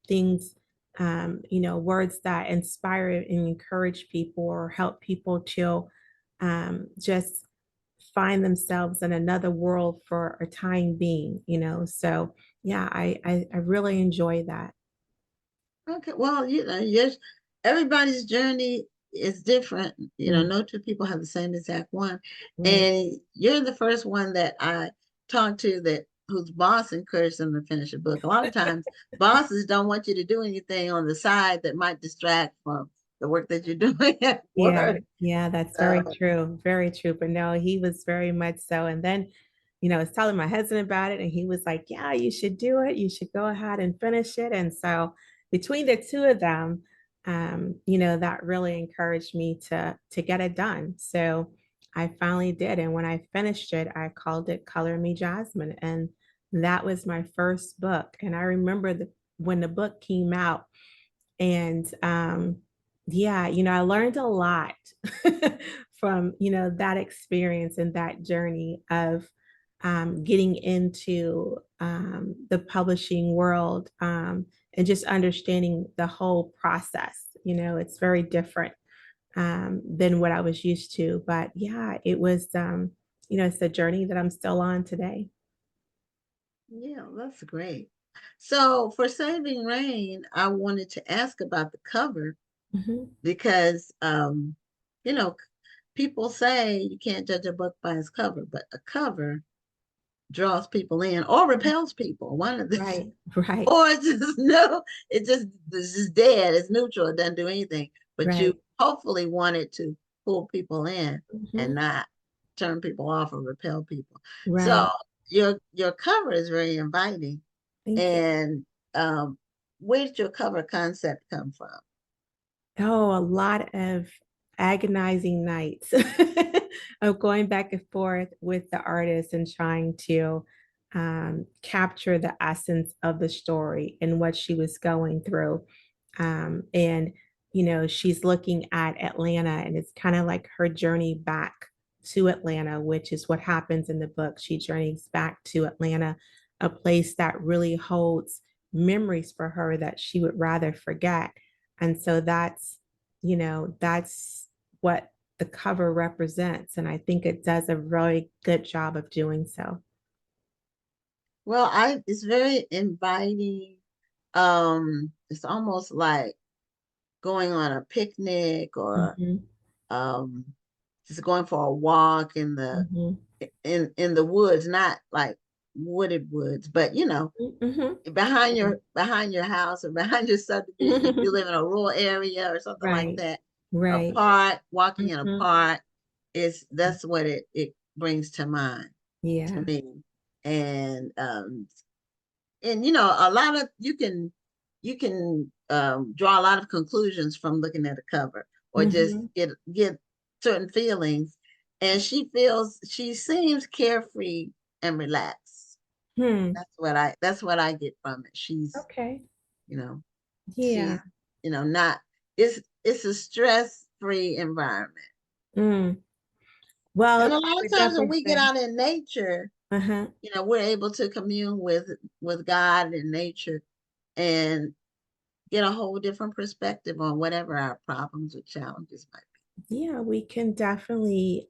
things, words that inspire and encourage people or help people to just find themselves in another world for a time being, So yeah, I really enjoy that. Okay. Well, yes, everybody's journey is different. Mm, No two people have the same exact one. right. And you're the first one that I talked to that whose boss encouraged them to finish a book. A lot of times bosses don't want you to do anything on the side that might distract from the work that you're doing at Yeah, work. yeah, that's Uh, very true. Very true. But no, he was very much so. And then, I was telling my husband about it, and he was like, "Yeah, you should do it. You should go ahead and finish it." And so between the two of them, that really encouraged me to get it done. So I finally did. And when I finished it, I called it Color Me Jasmine. And that was my first book. And I remember when the book came out, and yeah, I learned a lot from, that experience and that journey of getting into the publishing world, and just understanding the whole process. It's very different than what I was used to. But yeah, it was, it's a journey that I'm still on today. yeah, that's great. So for Saving Rain, I wanted to ask about the cover Mhm. because you know, people say you can't judge a book by its cover, but a cover draws people in or repels people. One of the Right, right, or it's just no, it's just dead, it's neutral, it doesn't do anything. But you right. hopefully want it to pull people in and Mhm. not turn people off or repel people. So Right. your cover is very inviting. Thank you. And where did your cover concept come from? Oh, a lot of agonizing nights of going back and forth with the artist and trying to capture the essence of the story and what she was going through. And, she's looking at Atlanta, and it's kind of like her journey back to Atlanta, which is what happens in the book. She journeys back to Atlanta, a place that really holds memories for her that she would rather forget. And so that's what the cover represents. And I think it does a really good job of doing so. Well, it's very inviting. It's almost like going on a picnic or Mhm, um just going for a walk in the mhm, in the woods, not like wooded woods, but mhm, behind your house or behind your subdivision, if you mhm. live in a rural area or something like Right, that. A right. park, walking in a Mhm. park that's what it brings to mind to Yeah. me. And a lot of you can draw a lot of conclusions from looking at a cover or just Mhm. get certain feelings. And she seems carefree and relaxed. Hmm. That's what I get from it. She's, Okay. you know, Yeah. she's, not it's a stress-free environment. Mm. Well, And a I lot of would times when definitely we get say, out in nature, uh-huh. we're able to commune with God and nature and get a whole different perspective on whatever our problems or challenges might Yeah, we can definitely,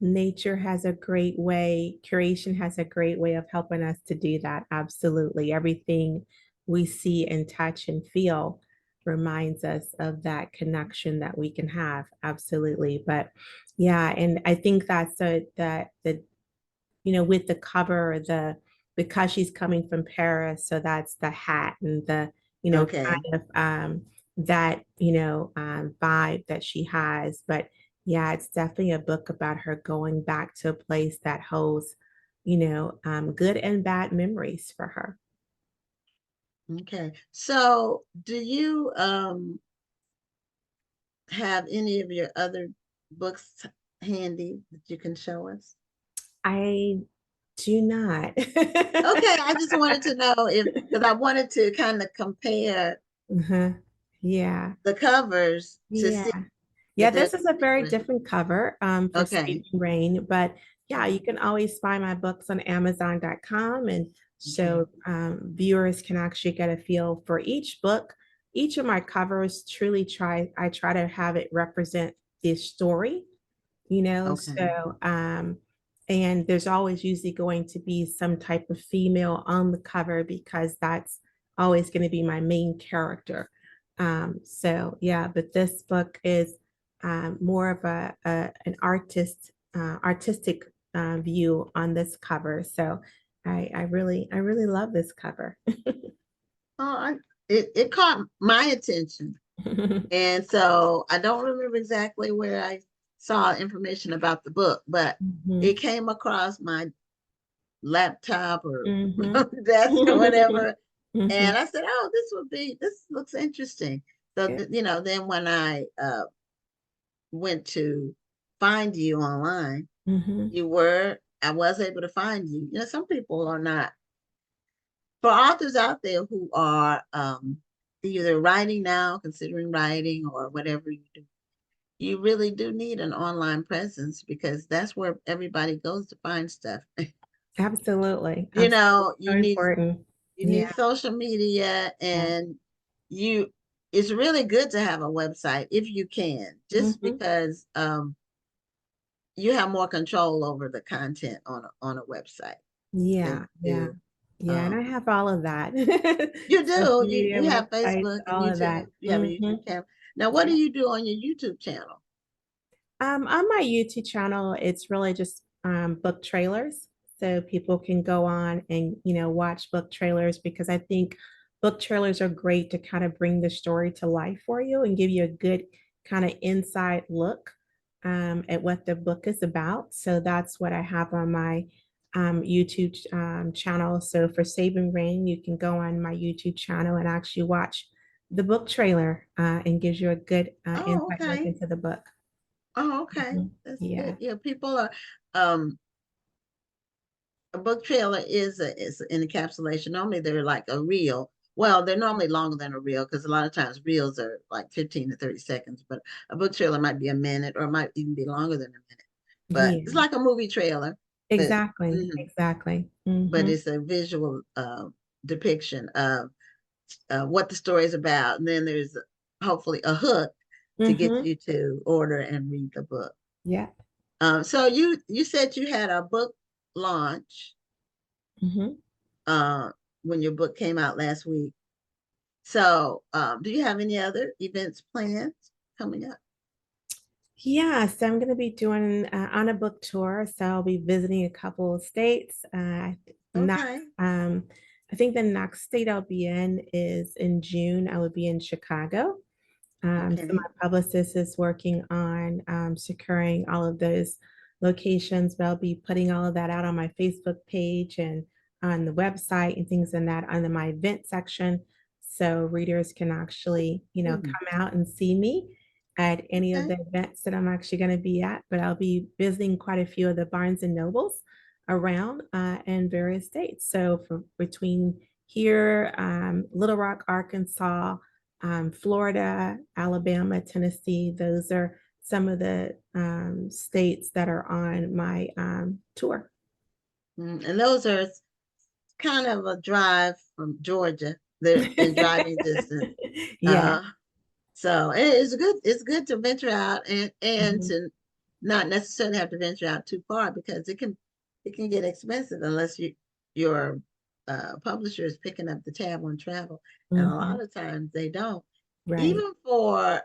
nature has a great way, curation has a great way of helping us to do that. Absolutely. Everything we see and touch and feel reminds us of that connection that we can have. Absolutely. But yeah, and I think that's the with the cover, because she's coming from Paris, so that's the hat and the, be. Okay. kind of that, vibe that she has. But yeah, it's definitely a book about her going back to a place that holds, good and bad memories for her. Okay. So do you have any of your other books handy that you can show us? I do not. Okay, I just wanted to know if because I wanted to kind of compare Uh-huh. Yeah. the covers to see Yeah. Yeah, if there's this is a a very difference. different cover for Okay. Saving Rain, but yeah, you Mhm. can always buy my books on Amazon.com. And Okay. so viewers can actually get a feel for each book. Each of my covers I try to have it represent this story, Okay. and there's always usually going to be some type of female on the cover because that's always going to be my main character. So yeah, but this book is more of an artistic view on this cover. So I really love this cover. Oh, it caught my attention. And so I don't remember exactly where I saw information about the book, but Mhm, it came across my laptop or mhm. desk or whatever. Mhm. And I said, oh, this looks interesting. So, Good. then when I went to find you online, Mhm, I was able to find you. Some people are not, for authors out there who are either writing now, considering writing, or whatever you do, you really do need an online presence because that's where everybody goes to find stuff. absolutely. You Absolutely. know, So important. you need Yeah. social media, Yeah. and you it's really good to have a website if you can, just Mhm. because you have more control over the content on a website than Yeah. you Yeah. do. Yeah. And I have all of that. You Social do. media, You have websites, Facebook and all of that. YouTube. You have a YouTube channel. Now, what do Yeah. you do on your YouTube channel? On my YouTube channel, it's really just book trailers. So people can go on and, watch book trailers because I think book trailers are great to kind of bring the story to life for you and give you a good kind of inside look at what the book is about. So that's what I have on my YouTube channel. So for Saving Rain, you can go on my YouTube channel and actually watch the book trailer and gives you a good Oh, inside look okay. into the book. Oh, okay. Mhm. That's good. Yeah. Yeah, people are um a book trailer is an encapsulation. Normally they're like a reel. Well, they're normally longer than a reel because a lot of times reels are like 15 to 30 seconds, but a book trailer might be a minute or it might even be longer than a minute. But it's Yeah, like a movie trailer, but exactly, mhm, exactly. but Hmm. it's a visual depiction of what the story is about. And then there's hopefully a hook to get Hmm. you to order and read the book. Yeah. So you said you had a book launch Hmm. uh, when your book came out last week. So do you have any other events planned coming up? Yeah, so I'm going to be doing on a book tour. So I'll be visiting a couple of states. Next, Okay. I think the next state I'll be in is in June. I will be in Chicago. So my Okay. publicist is working on securing all of those locations, but I'll be putting all of that out on my Facebook page and on the website and things in that under my event section. So readers can actually, Hmm. come out and see me at any of Okay. the events that I'm actually going to be at. But I'll be visiting quite a few of the Barnes and Nobles around in various states. So for between here, Little Rock, Arkansas, Florida, Alabama, Tennessee. Those are some of the states that are on my tour. And those are kind of a drive from Georgia. They're in driving distance. Yeah. Uh, So it's good to venture out and Mhm. to not necessarily have to venture out too far because it can get expensive unless your publisher is picking up the tab on travel. And a lot Mhm. of times they don't. Right. Even for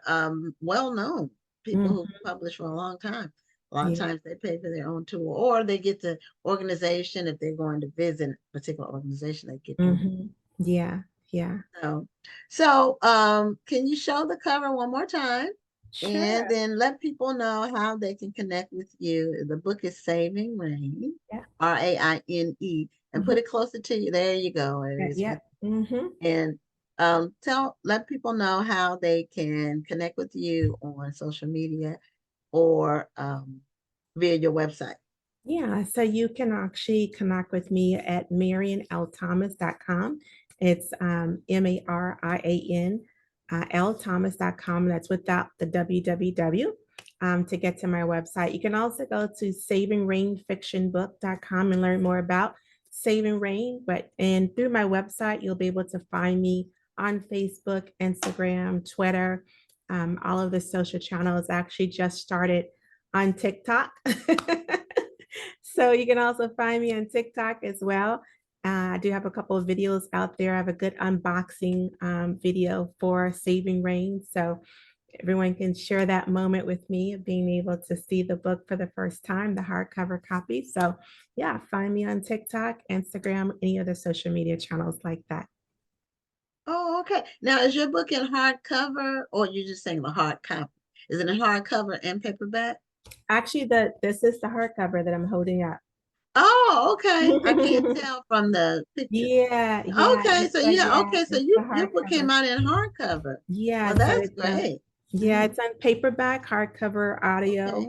well-known people Mhm. who publish for a long time, a lot of Yeah. times they pay for their own tour or they get the organization if they're going to visit a particular organization, they get them. Mhm. Yeah. Yeah. So, can you show the cover one more time? And Sure. then let people know how they can connect with you. The book is Saving Raine, Yeah. Raine, and Mhm. put it closer to you. There you go. It Yeah. is Yeah. right. Mhm. And let people know how they can connect with you on social media or via your website. Yeah, so you can actually connect with me at marianlthomas.com. It's Marian lthomas.com. That's without the www to get to my website. You can also go to savingrainefictionbook.com and learn more about Saving Raine. And through my website, you'll be able to find me on Facebook, Instagram, Twitter, all of the social channels. I actually just started on TikTok. So you can also find me on TikTok as well. I do have a couple of videos out there. I have a good unboxing video for Saving Raine. So everyone can share that moment with me of being able to see the book for the first time, the hardcover copy. So yeah, find me on TikTok, Instagram, any other social media channels like that. Oh, okay. Now, is your book in hardcover or you just saying the hard copy? Is it in hardcover and paperback? Actually, this is the hardcover that I'm holding up. Oh, okay. I can't tell from the picture. Yeah, yeah, Okay, so it's the your book came hardcover. out in hardcover. Yeah, Well, so that's it's great. yeah, Mhm. it's on paperback, hardcover, audio, Okay.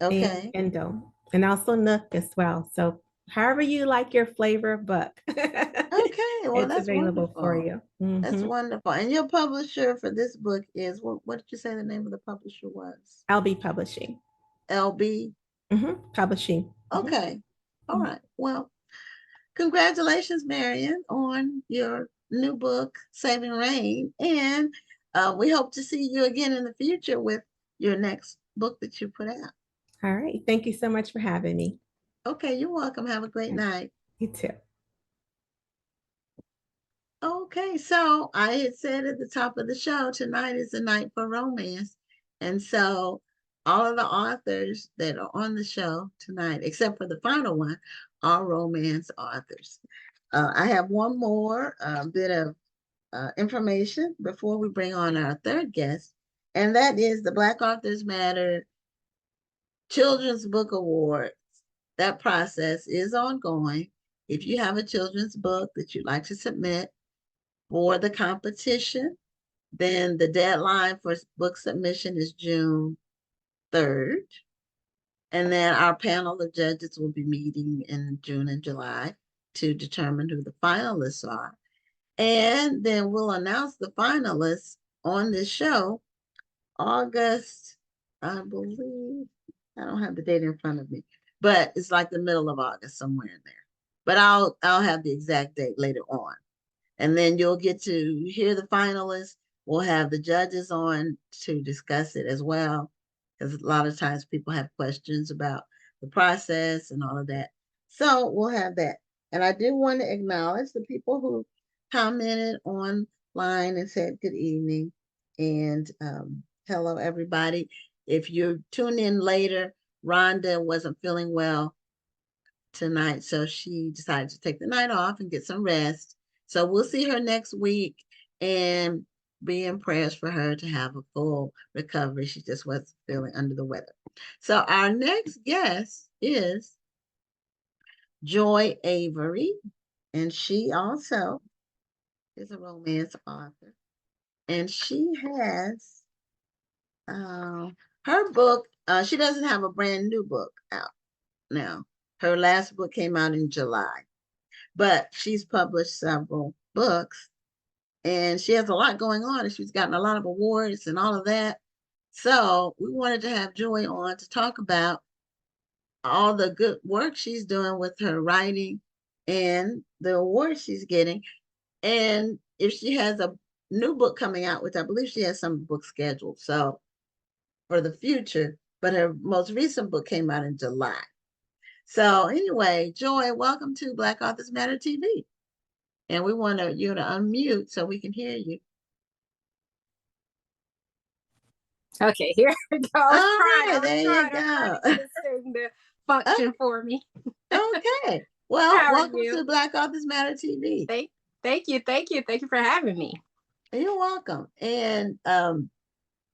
and Okay. Kindle, and also Nook as well. So however you like your flavor of book, Okay. Well, it's that's available for wonderful. you. That's Hmm. wonderful. And your publisher for this book is what did you say the name of the publisher was? I'll be publishing. LB. Publishing. Okay. All Mhm. right. Well, congratulations, Marian, on your new book, Saving Rain. And we hope to see you again in the future with your next book that you put out. All right. Thank you so much for having me. Okay, you're welcome. Have a great night. You too. Okay, so I had said at the top of the show, tonight is the night for romance. And so all of the authors that are on the show tonight, except for the final one, are romance authors. I have one more bit of information before we bring on our third guest, and that is the Black Authors Matter Children's Book Awards. That process is ongoing. If you have a children's book that you'd like to submit for the competition, then the deadline for book submission is June 3rd. And then our panel of judges will be meeting in June and July to determine who the finalists are. And then we'll announce the finalists on this show August, I believe. I don't have the date in front of me, but it's like the middle of August, somewhere in there. But I'll have the exact date later on. And then you'll get to hear the finalists. We'll have the judges on to discuss it as well, because a lot of times people have questions about the process and all of that. So we'll have that. And I do want to acknowledge the people who commented online and said good evening and hello, everybody. If you tune in later, Rhonda wasn't feeling well tonight, so she decided to take the night off and get some rest. So we'll see her next week and be in prayers for her to have a full recovery. She just was feeling under the weather. So our next guest is Joy Avery, and she also is a romance author. And she has her book, she doesn't have a brand new book out now. Her last book came out in July, but she's published several books and she has a lot going on and she's gotten a lot of awards and all of that. So we wanted to have Joy on to talk about all the good work she's doing with her writing and the awards she's getting. And if she has a new book coming out, which I believe she has some books scheduled, so for the future, but her most recent book came out in July. So anyway, Joy, welcome to Black Authors Matter TV. And we want you to unmute so we can hear you. Okay, here we go. Right, there you go. I'm trying to get this thing to function for me. Okay. Well, welcome to Black Authors Matter TV. Thank you for having me. You're welcome. And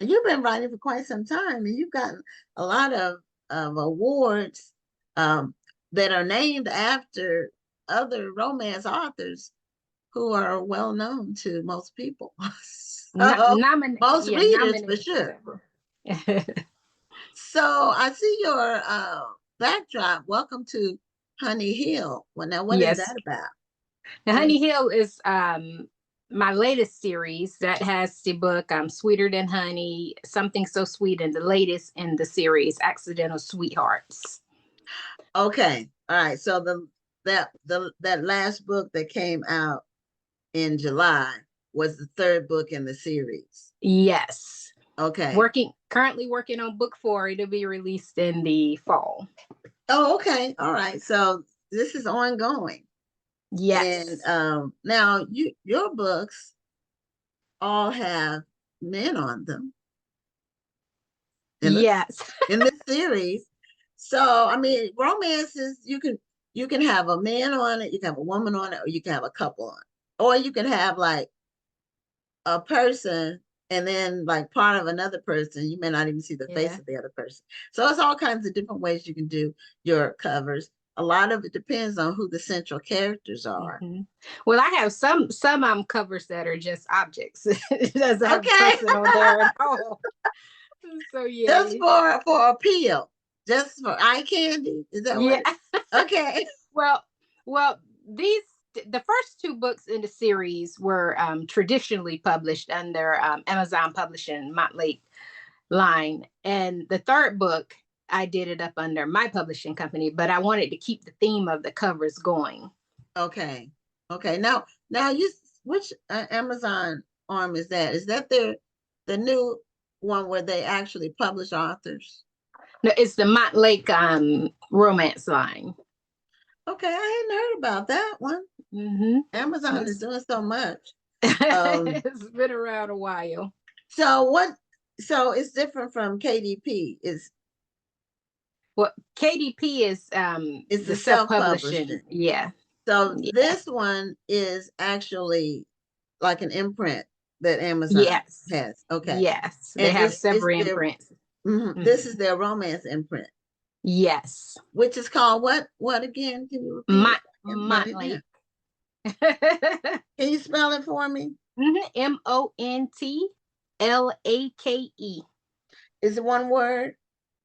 you've been writing for quite some time, and you've gotten a lot of awards that are named after other romance authors who are well known to most people. Most readers for sure. So I see your backdrop. Welcome to Honey Hill. Well, now what is that about? Now, Honey Hill is my latest series that has the book Sweeter Than Honey, Something So Sweet, and the latest in the series, Accidental Sweethearts. Okay. All right. So that last book that came out in July was the third book in the series. Yes. Okay. Currently working on book 4. It'll be released in the fall. Oh, okay. All right. So this is ongoing. Yes. And now your books all have men on them. Yes. In this series. So I mean, romances, you can have a man on it, you can have a woman on it, or you can have a couple on it. Or you can have like a person and then like part of another person. You may not even see the face of the other person. So it's all kinds of different ways you can do your covers. A lot of it depends on who the central characters are. Mm-hmm. Well, I have some covers that are just objects. It doesn't have a person on there at all. So yeah. Just for appeal. Just for eye candy. Is that what? Okay. Well, the first 2 books in the series were traditionally published under Amazon Publishing Montlake line. And the third book, I did it up under my publishing company, but I wanted to keep the theme of the covers going. Okay. Now which Amazon arm is that? Is that the new one where they actually publish authors? No, it's the Montlake romance line. Okay, I hadn't heard about that one. Mm-hmm. Amazon is doing so much. It's been around a while. So it's different from KDP. KDP is it's the self-publishing. Yeah. So this one is actually like an imprint that Amazon has. Okay. Yes. They have several imprints. Mm-hmm. This is their romance imprint. Yes. Which is called what again? Can you repeat? Montlake. Can you spell it for me? Montlake. Is it one word?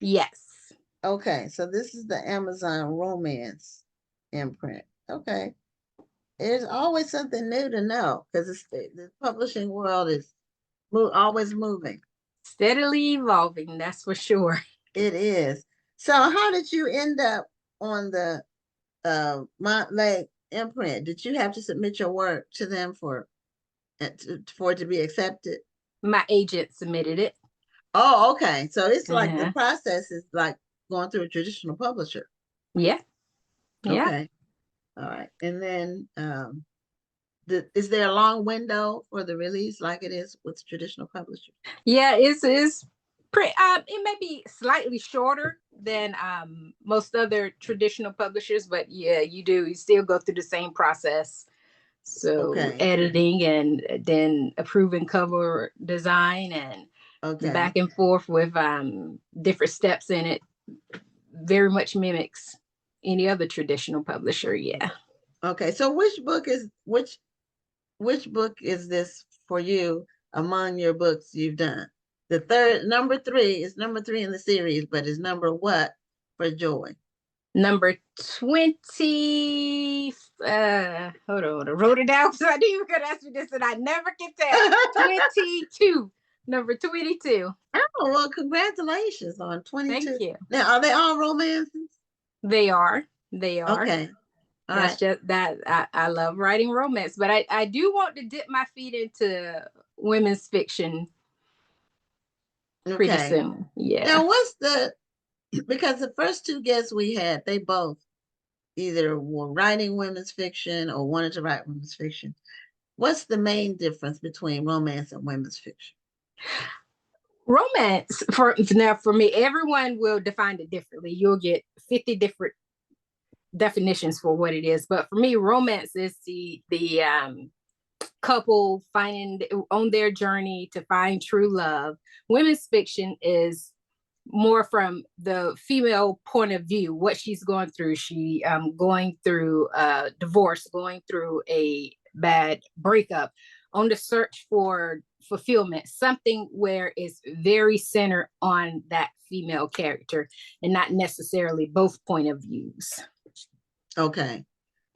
Yes. Okay, so this is the Amazon romance imprint. Okay. There's always something new to know because the publishing world is always moving. Steadily evolving, that's for sure. It is. So how did you end up on the Montlake imprint? Did you have to submit your work to them for it to be accepted? My agent submitted it. Oh, okay. So it's like the Uh-huh. process is like going through a traditional publisher. Yeah. Yeah. Okay. All right. And then is there a long window for the release like it is with traditional publishers? Yeah, it's pretty it may be slightly shorter than most other traditional publishers, but yeah, you still go through the same process. So Okay. editing and then approving cover design and Okay. back and forth with different steps in it. Very much mimics any other traditional publisher. Yeah. Okay. So which book is this for you among your books you've done? The third, number 3 is number 3 in the series, but is number what for Joy? Number 20. Hold on. I wrote it down because I knew you were gonna ask me this, and I never get that. 22. Number 22. Oh, well, congratulations on 22. Thank you. Now, are they all romances? They are. They are. Okay. All That's right. just that I love writing romance, but I do want to dip my feet into women's fiction pretty Okay. soon. Yeah. Now, because the first 2 guests we had, they both either were writing women's fiction or wanted to write women's fiction. What's the main difference between romance and women's fiction? Romance for me, everyone will define it differently. You'll get 50 different definitions for what it is, but for me, romance is the couple finding on their journey to find true love. Women's fiction is more from the female point of view, what she's going through. She going through a divorce, going through a bad breakup, on the search for fulfillment, something where it's very centered on that female character and not necessarily both point of views. Okay.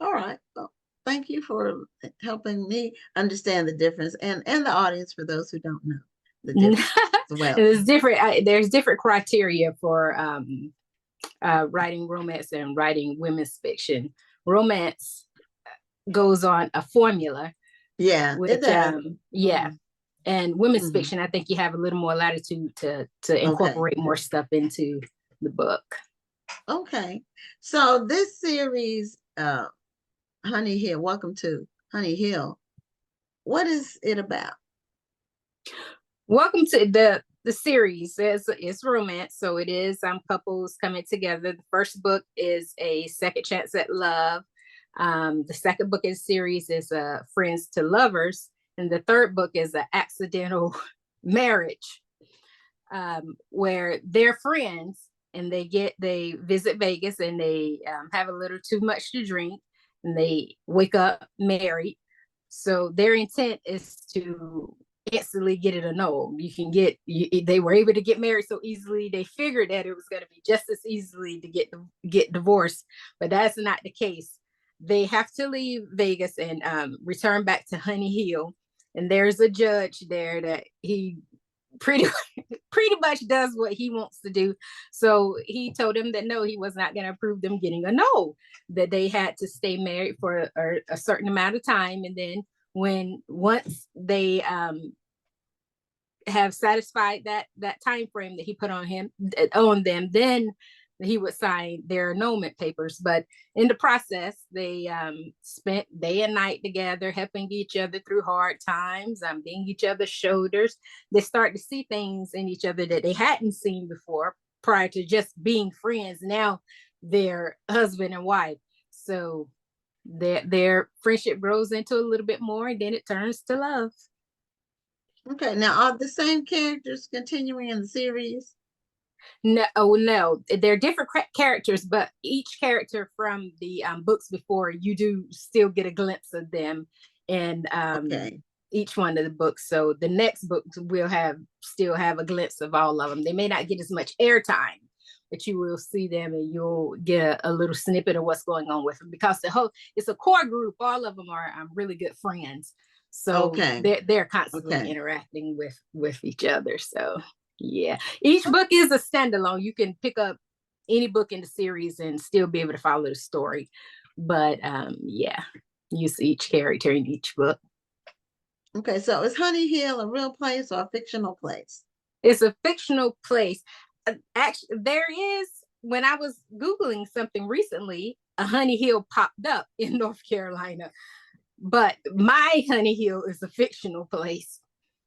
All right. Well, thank you for helping me understand the difference and the audience for those who don't know the difference as well. There's different criteria for writing romance and writing women's fiction. Romance goes on a formula. Yeah, which, it does. Yeah. And women's fiction, I think you have a little more latitude to incorporate more stuff into the book. Okay. So this series, Honey Hill, welcome to Honey Hill. What is it about? Welcome to the series. It's romance, so it is couples coming together. The first book is A Second Chance at Love. The second book in the series is Friends to Lovers, and the third book is An Accidental Marriage, where they're friends and they visit Vegas and they have a little too much to drink and they wake up married. So their intent is to instantly get it annulled. They were able to get married so easily. They figured that it was going to be just as easily to get divorced, but that's not the case. They have to leave Vegas and return back to Honey Hill. And there's a judge there that he pretty much does what he wants to do. So he told him that no, he was not going to approve them getting a no, that they had to stay married for a certain amount of time. And then once they have satisfied that time frame that he put on them, then he would sign their annulment papers. But in the process, they spent day and night together, helping each other through hard times, being each other's shoulders. They start to see things in each other that they hadn't seen before prior to just being friends. Now they're husband and wife. So their friendship grows into a little bit more, and then it turns to love. Okay, now are the same characters continuing in the series? No, they're different characters, but each character from the books before, you do still get a glimpse of them in each one of the books. So the next books will still have a glimpse of all of them. They may not get as much airtime, that you will see them and you'll get a little snippet of what's going on with them, because it's a core group. All of them are really good friends. So they're constantly interacting with each other. So yeah, each book is a standalone. You can pick up any book in the series and still be able to follow the story. But yeah, you see each character in each book. Okay, so is Honey Hill a real place or a fictional place? It's a fictional place. Actually, there is, when I was Googling something recently, a Honey Hill popped up in North Carolina. But my Honey Hill is a fictional place.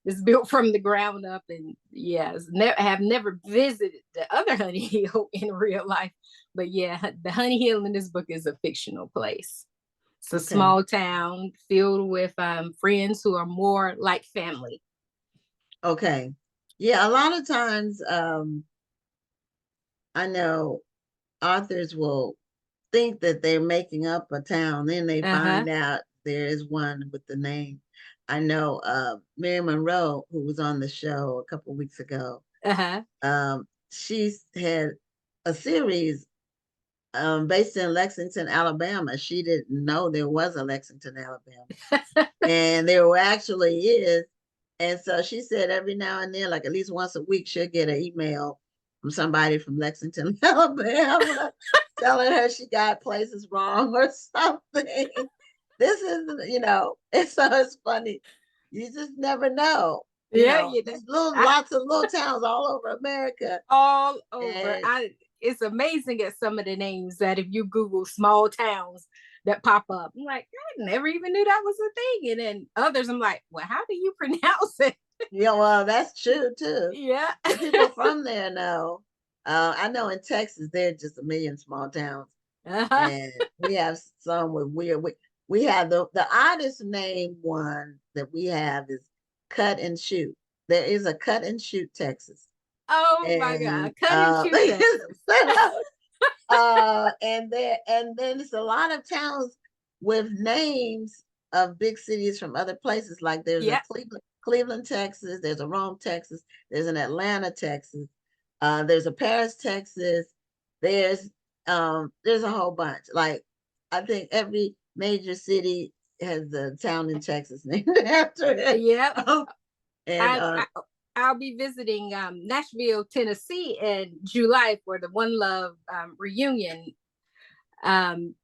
It's built from the ground up, and yes, I have never visited the other Honey Hill in real life. But yeah, the Honey Hill in this book is a fictional place. It's a small town filled with friends who are more like family. Okay. Yeah, a lot of times I know authors will think that they're making up a town, then they find out there is one with the name. I know Marian Monroe, who was on the show a couple of weeks ago, she's had a series based in Lexington, Alabama. She didn't know there was a Lexington, Alabama. And there actually is. And so she said every now and then, like at least once a week, she'll get an email from somebody from Lexington, Alabama, telling her she got places wrong or something. This is, it's funny. You just never know. There's lots of little towns all over America. All over. It's amazing at some of the names that if you Google small towns that pop up, I'm like, I never even knew that was a thing. And then others, I'm like, well, how do you pronounce it? Yeah, well, that's true too. Yeah. People from there know. I know in Texas, there are just a million small towns. And we have some with weird. We have the oddest name one that we have is Cut and Shoot. There is a Cut and Shoot, Texas. Oh my God, Cut and Shoot, Texas. And then there's a lot of towns with names of big cities from other places. Like there's a Cleveland, Texas. There's a Rome, Texas. There's an Atlanta, Texas. There's a Paris, Texas. There's a whole bunch. Like I think every major city has a town in Texas named after it. Yeah. And I'll be visiting Nashville, Tennessee in July for the One Love reunion. And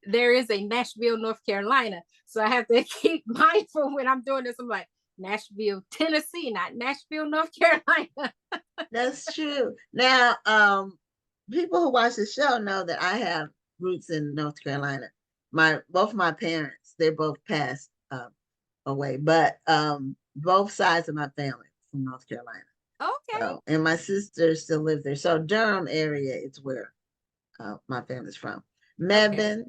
there is a Nashville, North Carolina. So I have to keep mindful when I'm doing this. I'm like, Nashville, Tennessee, not Nashville, North Carolina. That's true. Now, people who watch the show know that I have roots in North Carolina. Both my parents, they're both passed away, but both sides of my family from North Carolina. Okay. So, and my sister still lives there. So Durham area is where my family's from. Mebane,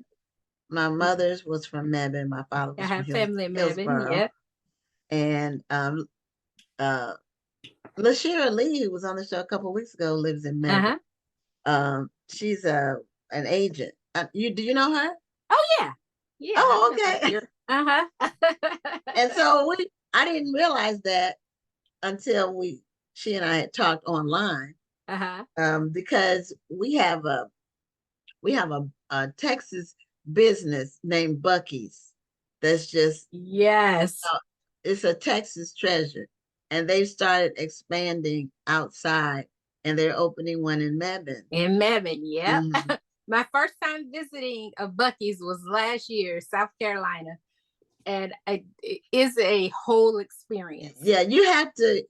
my mother's was from Mebane. My father was from family in Mebane, yeah. And LaShira Lee, who was on the show a couple of weeks ago, lives in Mebane. She's an agent. Do you know her? Oh yeah. Yeah. Oh, okay. And so I didn't realize that until she and I had talked online. Because we have a Texas business named Buc-ee's. That's just it's a Texas treasure, and they've started expanding outside, and they're opening one in Mebane. In Mebane, yeah. My first time visiting a Buc-ee's was last year, South Carolina, and it is a whole experience. Yeah, you have to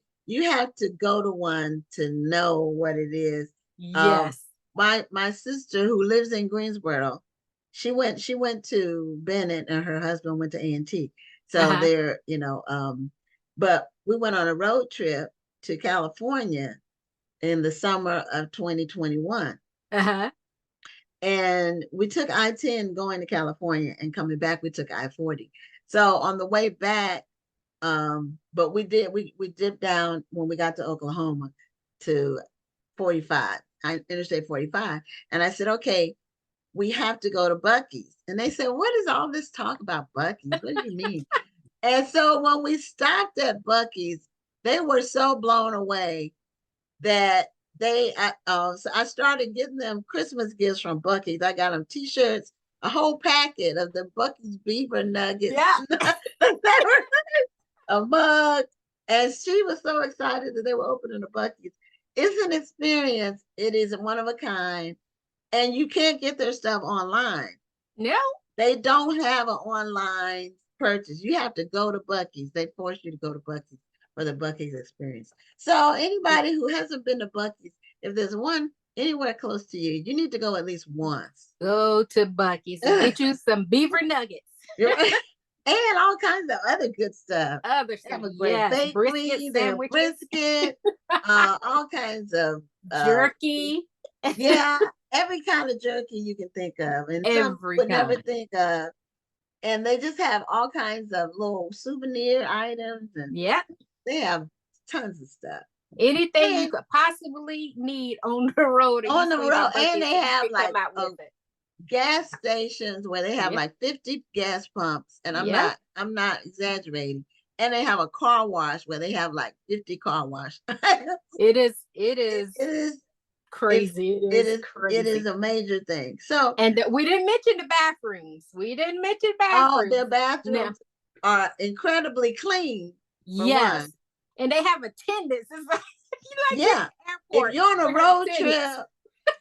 go to one to know what it is. Yes. My sister, who lives in Greensboro, she went to Bennett, and her husband went to A&T. So they're, but we went on a road trip to California in the summer of 2021. And we took I-10 going to California, and coming back, we took I-40. So on the way back, but we dipped down when we got to Oklahoma to 45, Interstate 45. And I said, okay, we have to go to Buc-ee's. And they said, what is all this talk about Buc-ee's? What do you mean? And so when we stopped at Buc-ee's, they were so blown away that so I started getting them Christmas gifts from Buc-ee's. I got them T-shirts, a whole packet of the Buc-ee's beaver nuggets. Yeah. A mug, and she was so excited that they were opening the Buc-ee's. It's an experience. It is one of a kind, and you can't get their stuff online. No. They don't have an online purchase. You have to go to Buc-ee's. They force you to go to Buc-ee's for the Buc-ee's experience. So anybody who hasn't been to Buc-ee's, if there's one anywhere close to you, you need to go at least once. Go to Buc-ee's and get you some beaver nuggets. And all kinds of other good stuff. Other They have stuff, a great yes. bakery, Brisket they have sandwiches, brisket, all kinds of jerky. yeah, every kind of jerky you can think of, and some you Every would never kind. think of. And they just have all kinds of little souvenir items, and Yep. they have tons of stuff. Anything you And could possibly need on the road. on the road, and they have you like come out with it. gas stations where they have Yep. like 50 gas pumps, and Yep. I'm not exaggerating. And they have a car wash where they have like 50 car wash. It is It is crazy. Crazy. It is a major thing. So, And we didn't mention the bathrooms. We didn't mention all bathrooms. their bathrooms are incredibly clean. For Yes. one. And they have attendants. It's like, Yeah. airport. If you're on a They have road attendants. trip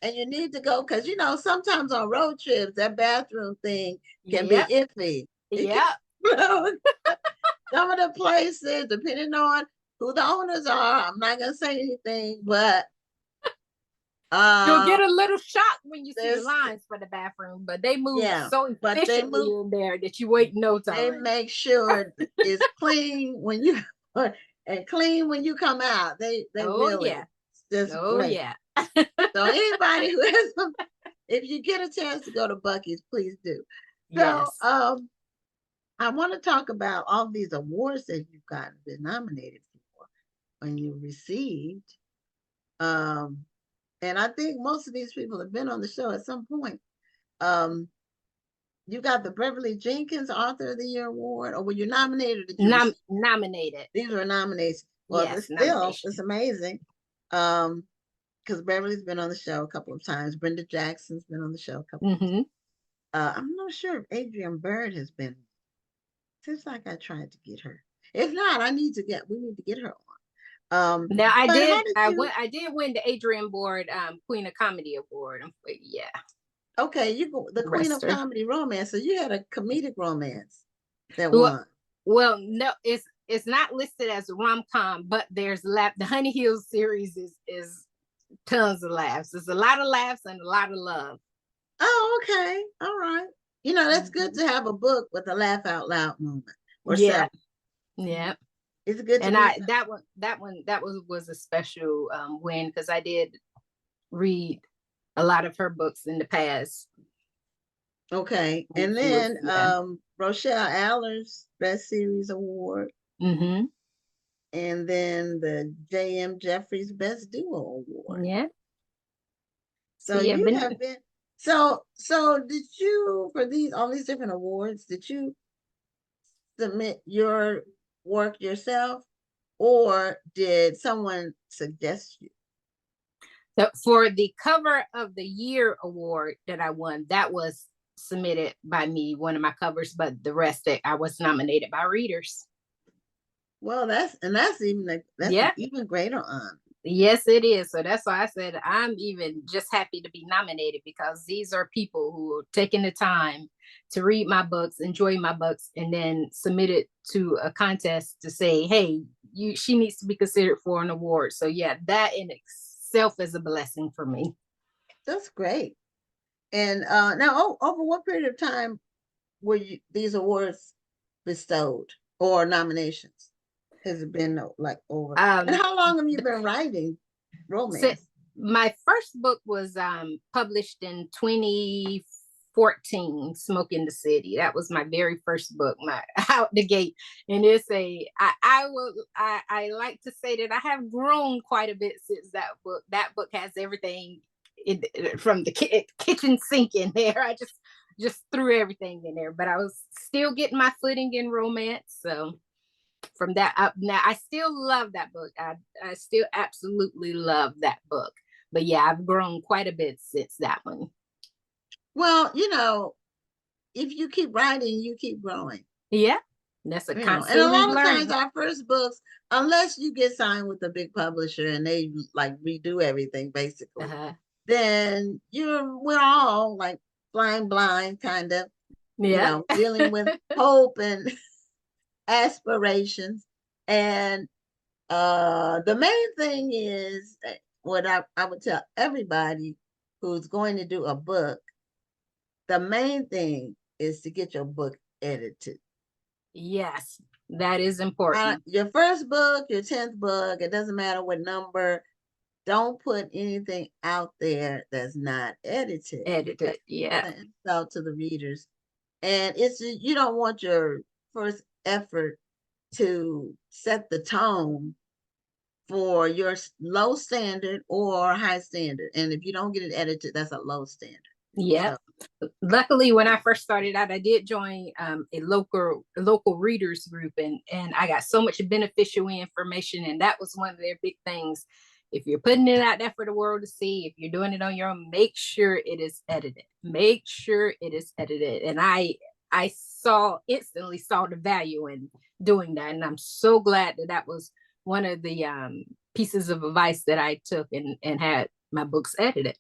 and you need to go, because sometimes on road trips that bathroom thing can Yep. be iffy. Yep. Some of the places, depending on who the owners are, I'm not gonna say anything, but You'll get a little shock when you see the there's- lines for the bathroom, but they move Yeah, so but they efficiently move- in there that you wait no they time. make sure it's clean when you and clean when you come out. They Oh, really yeah. just Oh great. yeah. So anybody who has if you get a chance to go to Buc-ee's, please do. So Yes. I want to talk about all these awards that you've gotten, been nominated for, and you received. And I think most of these people have been on the show at some point. You got the Beverly Jenkins Author of the Year Award, or were you nominated? Or did you receive? Nominated. These were nominations. Well, Yes, still, nomination. it's amazing. Because Beverly's been on the show a couple of times. Brenda Jackson's been on the show a couple of times. Hmm. I'm not sure if Adrian Byrd has been. Seems like I tried to get her. If not, we need to get her on. Now I but did. how did I did win the Adrian Board Queen of Comedy Award. Yeah. Okay, you go the Queen of Wrestler. Comedy Romance. So you had a comedic romance that Well- won. Well, no, it's not listed as a rom-com, but there's the Honey Hill series is tons of laughs. There's a lot of laughs and a lot of love. Oh, okay. All right. That's good to have a book with a laugh out loud moment. Or Yeah. several. Yeah. It's good to And read that was a special win because I did read a lot of her books in the past. Okay. And She was- then yeah. Rochelle Allard's Best Series Award. Mm-hmm. And then the J.M. Jeffries Best Duo Award. Yeah. So yeah, you been- have been so did you, for all these different awards, did you submit your work yourself, or did someone suggest you? So for the Cover of the Year award that I won, that was submitted by me, one of my covers, but the rest that I was nominated by readers. Well, that's even Yeah. an even greater honor. Yes, it is. So that's why I said I'm even just happy to be nominated, because these are people who are taking the time to read my books, enjoy my books, and then submit it to a contest to say, hey, she needs to be considered for an award. So yeah, that in itself is a blessing for me. That's great. And now, over what period of time were these awards bestowed or nominations? Has it been like over? And how long have you been writing romance? My first book was published in 2014, Smoke in the City. That was my very first book, my out the gate. And it's I like to say that I have grown quite a bit since that book. That book has everything from the kitchen sink in there. I just threw everything in there, but I was still getting my footing in romance. So from that up. Now I still love that book. I still absolutely love that book. But yeah, I've grown quite a bit since that one. Well, if you keep writing, you keep growing. Yeah, that's a And constant a lot of learning. times our first books, unless you get signed with a big publisher and they like redo everything basically, then we're all like flying blind, kind of, Yeah. dealing with hope and aspirations. And the main thing is what I would tell everybody who's going to do a book, the main thing is to get your book edited. Yes, that is important. Your first book, your 10th book, it doesn't matter what number, don't put anything out there that's not edited. Yeah. Out to the readers. And you don't want your first effort to set the tone for your low standard or high standard. And if you don't get it edited, that's a low standard. Yeah. So, luckily, when I first started out, I did join a local readers group, and I got so much beneficial information. And that was one of their big things. If you're putting it out there for the world to see, if you're doing it on your own, make sure it is edited. Make sure it is edited. And I instantly saw the value in doing that. And I'm so glad that was one of the pieces of advice that I took and had my books edited.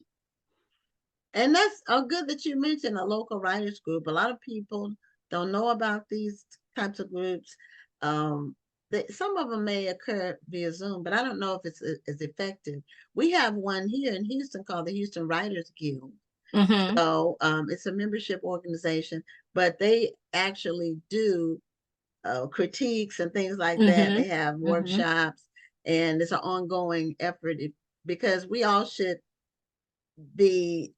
And that's good that you mentioned a local writers group. A lot of people don't know about these types of groups. Some of them may occur via Zoom, but I don't know if it's as effective. We have one here in Houston called the Houston Writers Guild. So it's a membership organization, but they actually do critiques and things like that. They have workshops, and it's an ongoing effort because we all should be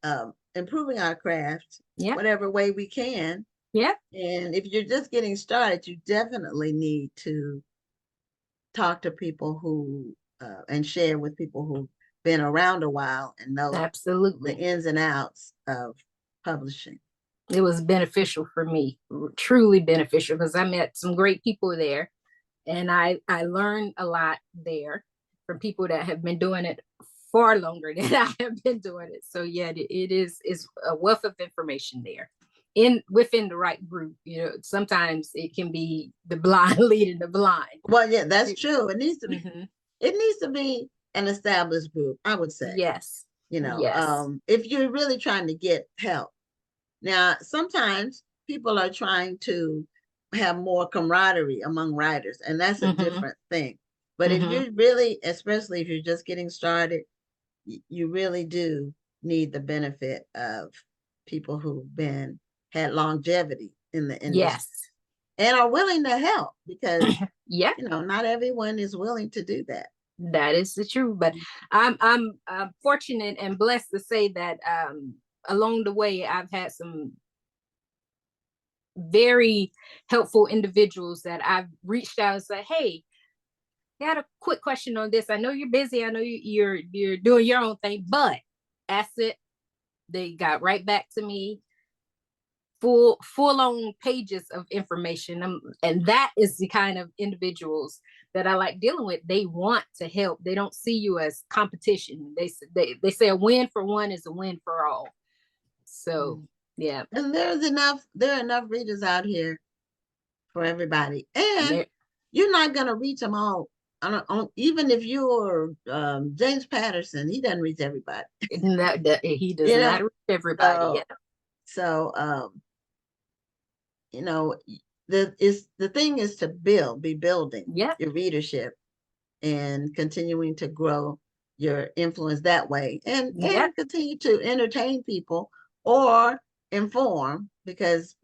improving our craft whatever way we can. Yeah. And if you're just getting started, you definitely need to talk to people who and share with people who've been around a while and know absolutely the ins and outs of publishing. It was beneficial for me, truly beneficial, because I met some great people there, and I learned a lot there from people that have been doing it far longer than I have been doing it. So yeah, it is a wealth of information there within the right group. Sometimes it can be the blind leading the blind. Well, yeah, that's true. It needs to be it needs to be an established group, I would say. Yes. If you're really trying to get help. Now, sometimes people are trying to have more camaraderie among writers, and that's a different thing. But if you're really, especially if you're just getting started, you really do need the benefit of people who've had longevity in the industry. Yes. And are willing to help, because not everyone is willing to do that. That is the truth. But I'm fortunate and blessed to say that along the way I've had some very helpful individuals that I've reached out and said, hey, I got a quick question on this. I know you're busy. I know you're doing your own thing, but that's it. They got right back to me, full on pages of information. And that is the kind of individuals that I like dealing with. They want to help. They don't see you as competition. They say a win for one is a win for all. So yeah. And there are enough readers out here for everybody. And you're not going to reach them all. Even if you're James Patterson, he doesn't reach everybody. He does not reach everybody. So the thing is to be building your readership and continuing to grow your influence that way, and continue to entertain people or inform, because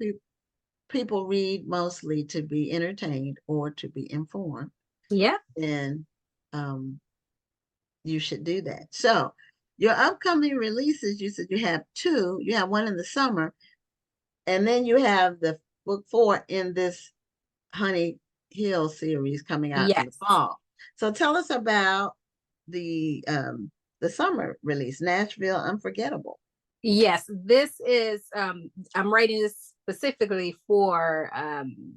people read mostly to be entertained or to be informed. And you should do that. So your upcoming releases, you said you have two. You have one in the summer, and then you have the book 4 in this Honey Hill series coming out in the fall. So tell us about the summer release, Nashville Unforgettable. Yes, this is I'm writing this specifically for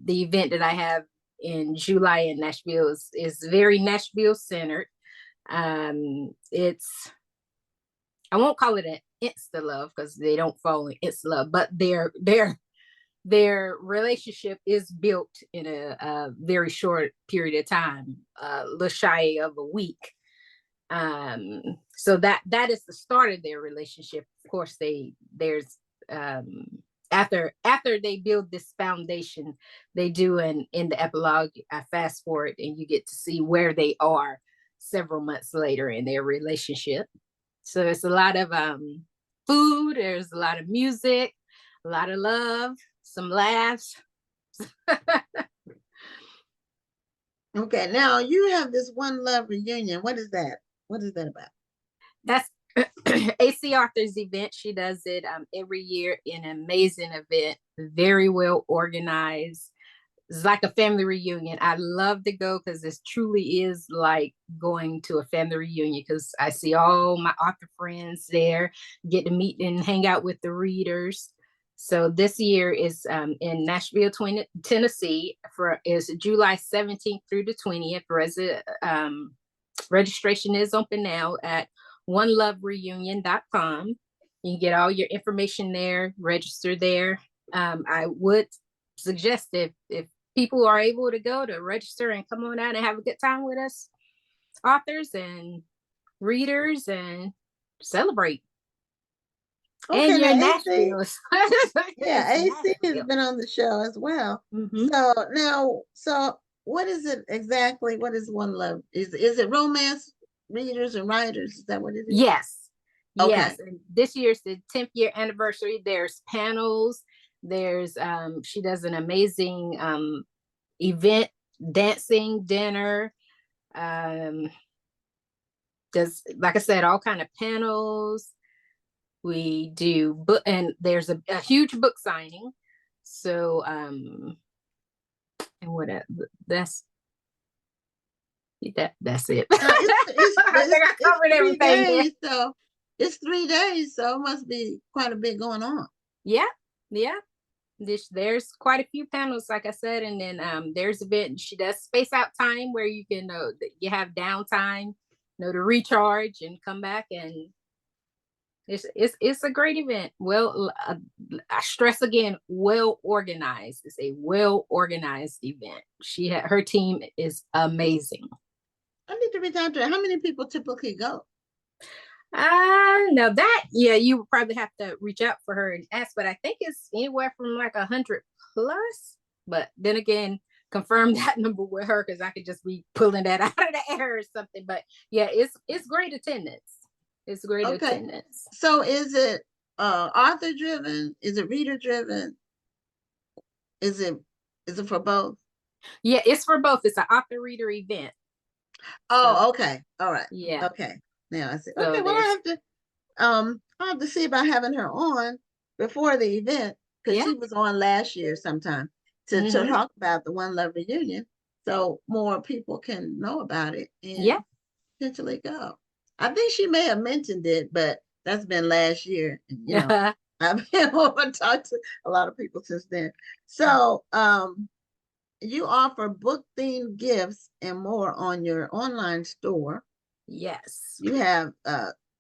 the event that I have in July in Nashville is very Nashville centered. It's, I won't call it an insta love because they don't fall in insta love, but their relationship is built in a very short period of time, a little shy of a week. So that is the start of their relationship. Of course, there's after they build this foundation, they do in the epilogue, I fast forward and you get to see where they are several months later in their relationship. So it's a lot of food, there's a lot of music, a lot of love, some laughs. Okay, now you have this One Love reunion. What is that? What is that about? That's AC Arthur's event. She does it every year, an amazing event, very well organized. It's like a family reunion. I love to go because this truly is like going to a family reunion, because I see all my author friends there, get to meet and hang out with the readers. So this year is in Nashville, Tennessee, is July 17th through the 20th. Registration is open now at onelovereunion.com. You can get all your information there, register there. I would suggest if people are able to go, to register and come on out and have a good time with us, authors and readers, and celebrate. Okay, and you're in now AC, Nashville. yeah, It's AC has Nashville. been on the show as well. Mhm. So now, so what is it exactly? What is One Love? Is it romance readers and writers? Is that what it is? Yes. Okay. Yes. And this year's the 10th year anniversary. There's panels. There's she does an amazing event, dancing, dinner. Does, like I said, all kind of panels. We do book, and there's a huge book signing. So and what that's it. I think I covered everything there. So it's 3 days, so it must be quite a bit going on. Yeah. There's quite a few panels, like I said, and then there's a bit. She does space out time where you can you have downtime, to recharge and come back, and it's a great event. Well, I stress again, well organized. It's a well organized event. Her team is amazing. I need to reach out to her. How many people typically go? Now that, yeah, you would probably have to reach out for her and ask, but I think it's anywhere from like 100 plus. But then again, confirm that number with her, because I could just be pulling that out of the air or something. But yeah, it's great attendance. It's great attendance. So is it author driven? Is it reader driven? Is it for both? Yeah, it's for both. It's an author reader event. Oh, okay. All right. Yeah. Okay. Now I see. So Okay, well I'll have to see about having her on before the event, because she was on last year sometime to talk about the One Love reunion, so more people can know about it and potentially go. I think she may have mentioned it, but that's been last year. And, I've been over talked to a lot of people since then. So you offer book themed gifts and more on your online store. Yes. You have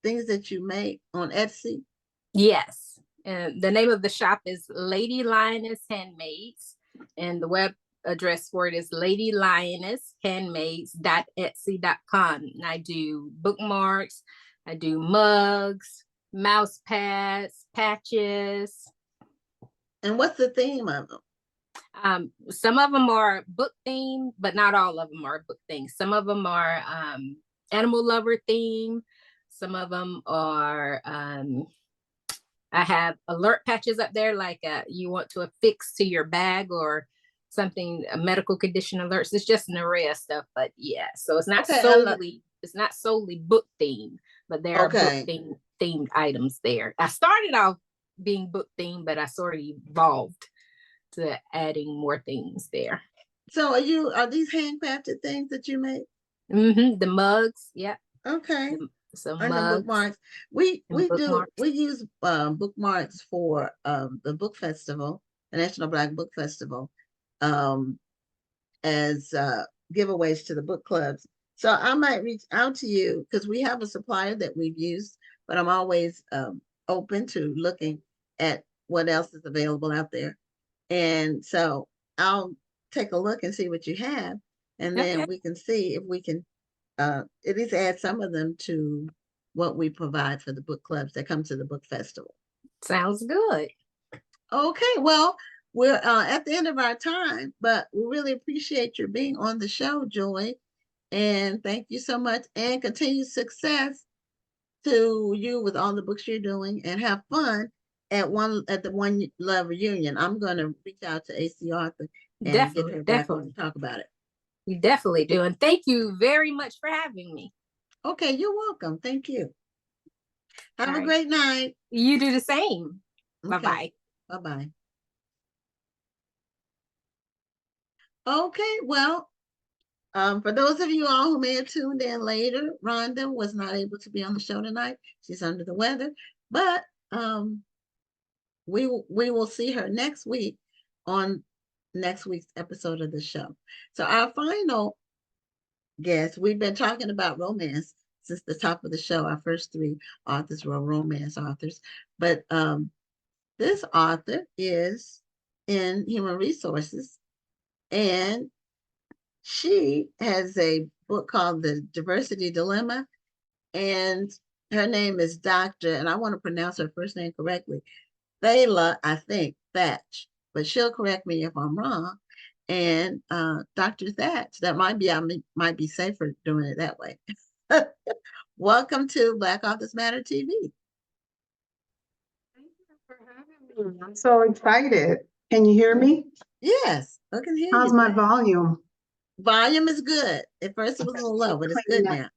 things that you make on Etsy. Yes. And the name of the shop is Lady Lioness Handmaids, and the web address for it is ladylionesshandmaids.etsy.com. And I do bookmarks, I do mugs, mouse pads, patches. And what's the theme of them? Some of them are book themed, but not all of them are book themed. Some of them are animal lover theme. Some of them are I have alert patches up there, like you want to affix to your bag or something, a medical condition alerts. It's just an array of stuff, but yeah. So it's not solely book themed, but there are book themed items there. I started off being book themed, but I sort of evolved to adding more things there. So are these handcrafted things that you make? The mugs, yeah. Okay. So bookmarks. We use bookmarks for the book festival, the National Black Book Festival. as giveaways to the book clubs. So I might reach out to you because we have a supplier that we've used, but I'm always open to looking at what else is available out there. And so I'll take a look and see what you have, and then Okay. we can see if we can at least add some of them to what we provide for the book clubs that come to the book festival. Sounds good. Okay, well, we're at the end of our time, but we really appreciate your being on the show, Joy. And thank you so much, and continued success to you with all the books you're doing, and have fun at the One Love reunion. I'm going to reach out to AC Arthur and get her back on to talk about it. You definitely do. And thank you very much for having me. Okay, you're welcome. Thank you. Have a right. great night. You do the same. Okay. Bye-bye. Bye-bye. Okay, well, for those of you all who may have tuned in later, Rhonda was not able to be on the show tonight. She's under the weather, but we will see her next week on next week's episode of the show. So our final guest, we've been talking about romance since the top of the show. Our first three authors were romance authors, but this author is in human resources, and she has a book called The Diversity Dilemma, and her name is Dr., and I want to pronounce her first name correctly, Thela, I think, Thatch, but she'll correct me if I'm wrong. And Dr. Thatch, that might be safer doing it that way. Welcome to Black Authors Matter TV. Thank you for having me. I'm so excited. Can you hear me? Yes, I can hear How's you. my volume? Volume is good. At first it was a little low, but it's good now.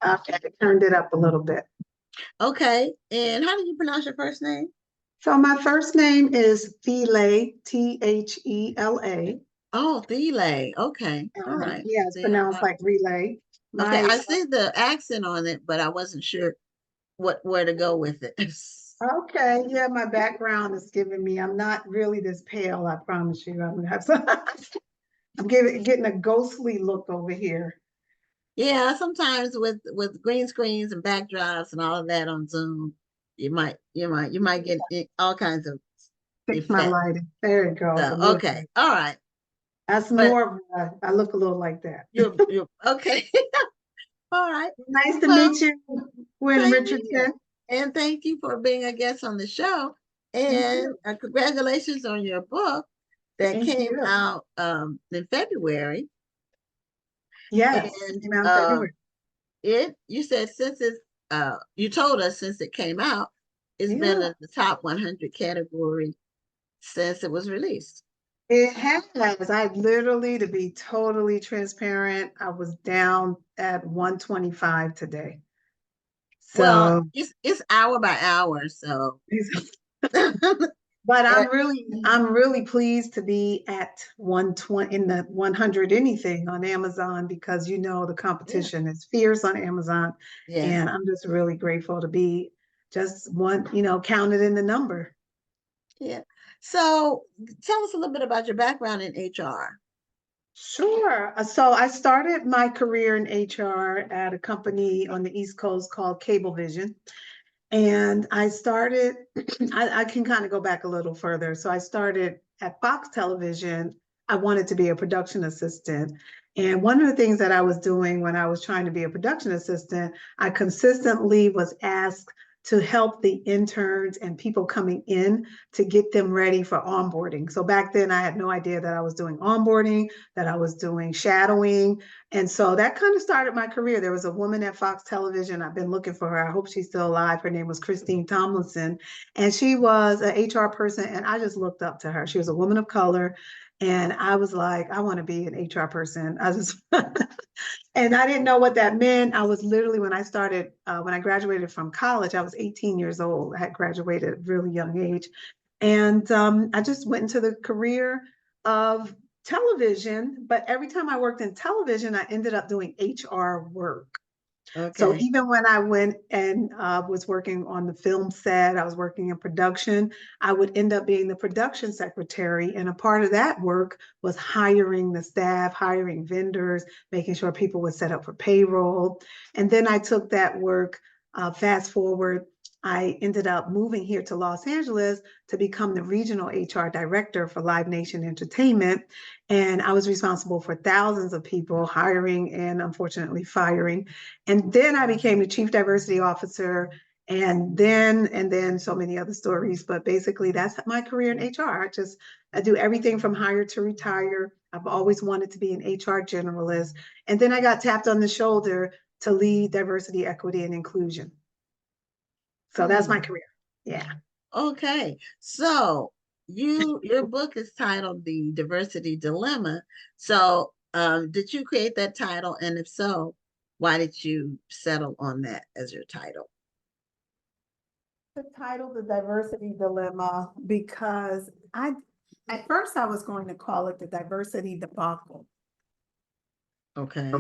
Okay, I turned it up a little bit. Okay, and how do you pronounce your first name? So my first name is Thela, Thela. Oh, Thela. Okay, all right. Yeah, it's pronounced like relay. Okay, I see the accent on it, but I wasn't sure where to go with it. Okay, yeah, my background is giving me, I'm not really this pale, I promise you. I'm gonna have some, I'm getting a ghostly look over here. Yeah, sometimes with green screens and backdrops and all of that on Zoom, you might get all kinds of Fix my effects. lighting. There it goes. So, okay, all right. That's But more of I look a little like that. You're okay. All right. Nice to meet you, Gwen Richardson. And thank you for being a guest on the show. And congratulations on your book that came out in February. Yes, and you said since it's you told us since it came out, it's been in the top 100 category since it was released. It has. I literally, to be totally transparent, I was down at 125 today. So well, it's hour by hour, so but I'm really pleased to be at 120 in the 100 anything on Amazon, because you know the competition is fierce on Amazon. Yes. And I'm just really grateful to be just one, counted in the number. Yeah. So tell us a little bit about your background in HR. Sure. So I started my career in HR at a company on the East Coast called Cablevision. And I started, I can kind of go back a little further. So I started at Fox Television. I wanted to be a production assistant. And one of the things that I was doing when I was trying to be a production assistant, I consistently was asked to help the interns and people coming in to get them ready for onboarding. So back then I had no idea that I was doing onboarding, that I was doing shadowing. And so that kind of started my career. There was a woman at Fox Television. I've been looking for her. I hope she's still alive. Her name was Christine Tomlinson. And she was an HR person. And I just looked up to her. She was a woman of color. And I was like, I want to be an HR person. And I didn't know what that meant. I was literally, when I graduated from college, I was 18 years old. I had graduated at a really young age. And I just went into the career of television. But every time I worked in television, I ended up doing HR work. So Okay. even when I went and was working on the film set, I was working in production, I would end up being the production secretary. And a part of that work was hiring the staff, hiring vendors, making sure people were set up for payroll. And then I took that work, fast forward, I ended up moving here to Los Angeles to become the regional HR director for Live Nation Entertainment. And I was responsible for thousands of people, hiring and unfortunately firing. And then I became the chief diversity officer, and then so many other stories. But basically, that's my career in HR. I do everything from hire to retire. I've always wanted to be an HR generalist. And then I got tapped on the shoulder to lead diversity, equity, and inclusion. So that's my career. Yeah. Okay. So your book is titled The Diversity Dilemma. So did you create that title? And if so, why did you settle on that as your title? The title, The Diversity Dilemma, because at first I was going to call it The Diversity Debacle. Okay.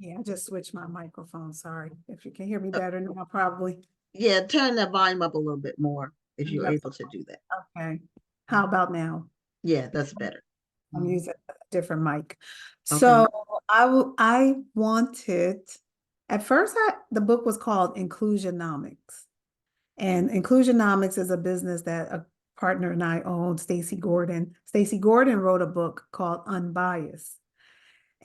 Yeah, I just switched my microphone. Sorry. If you can hear me better now, probably. Yeah, turn the volume up a little bit more if you're able to do that. Okay. How about now? Yeah, that's better. I'm using a different mic. Okay. So I wanted, at first the book was called Inclusionomics. And Inclusionomics is a business that a partner and I own, Stacy Gordon. Stacy Gordon wrote a book called Unbiased.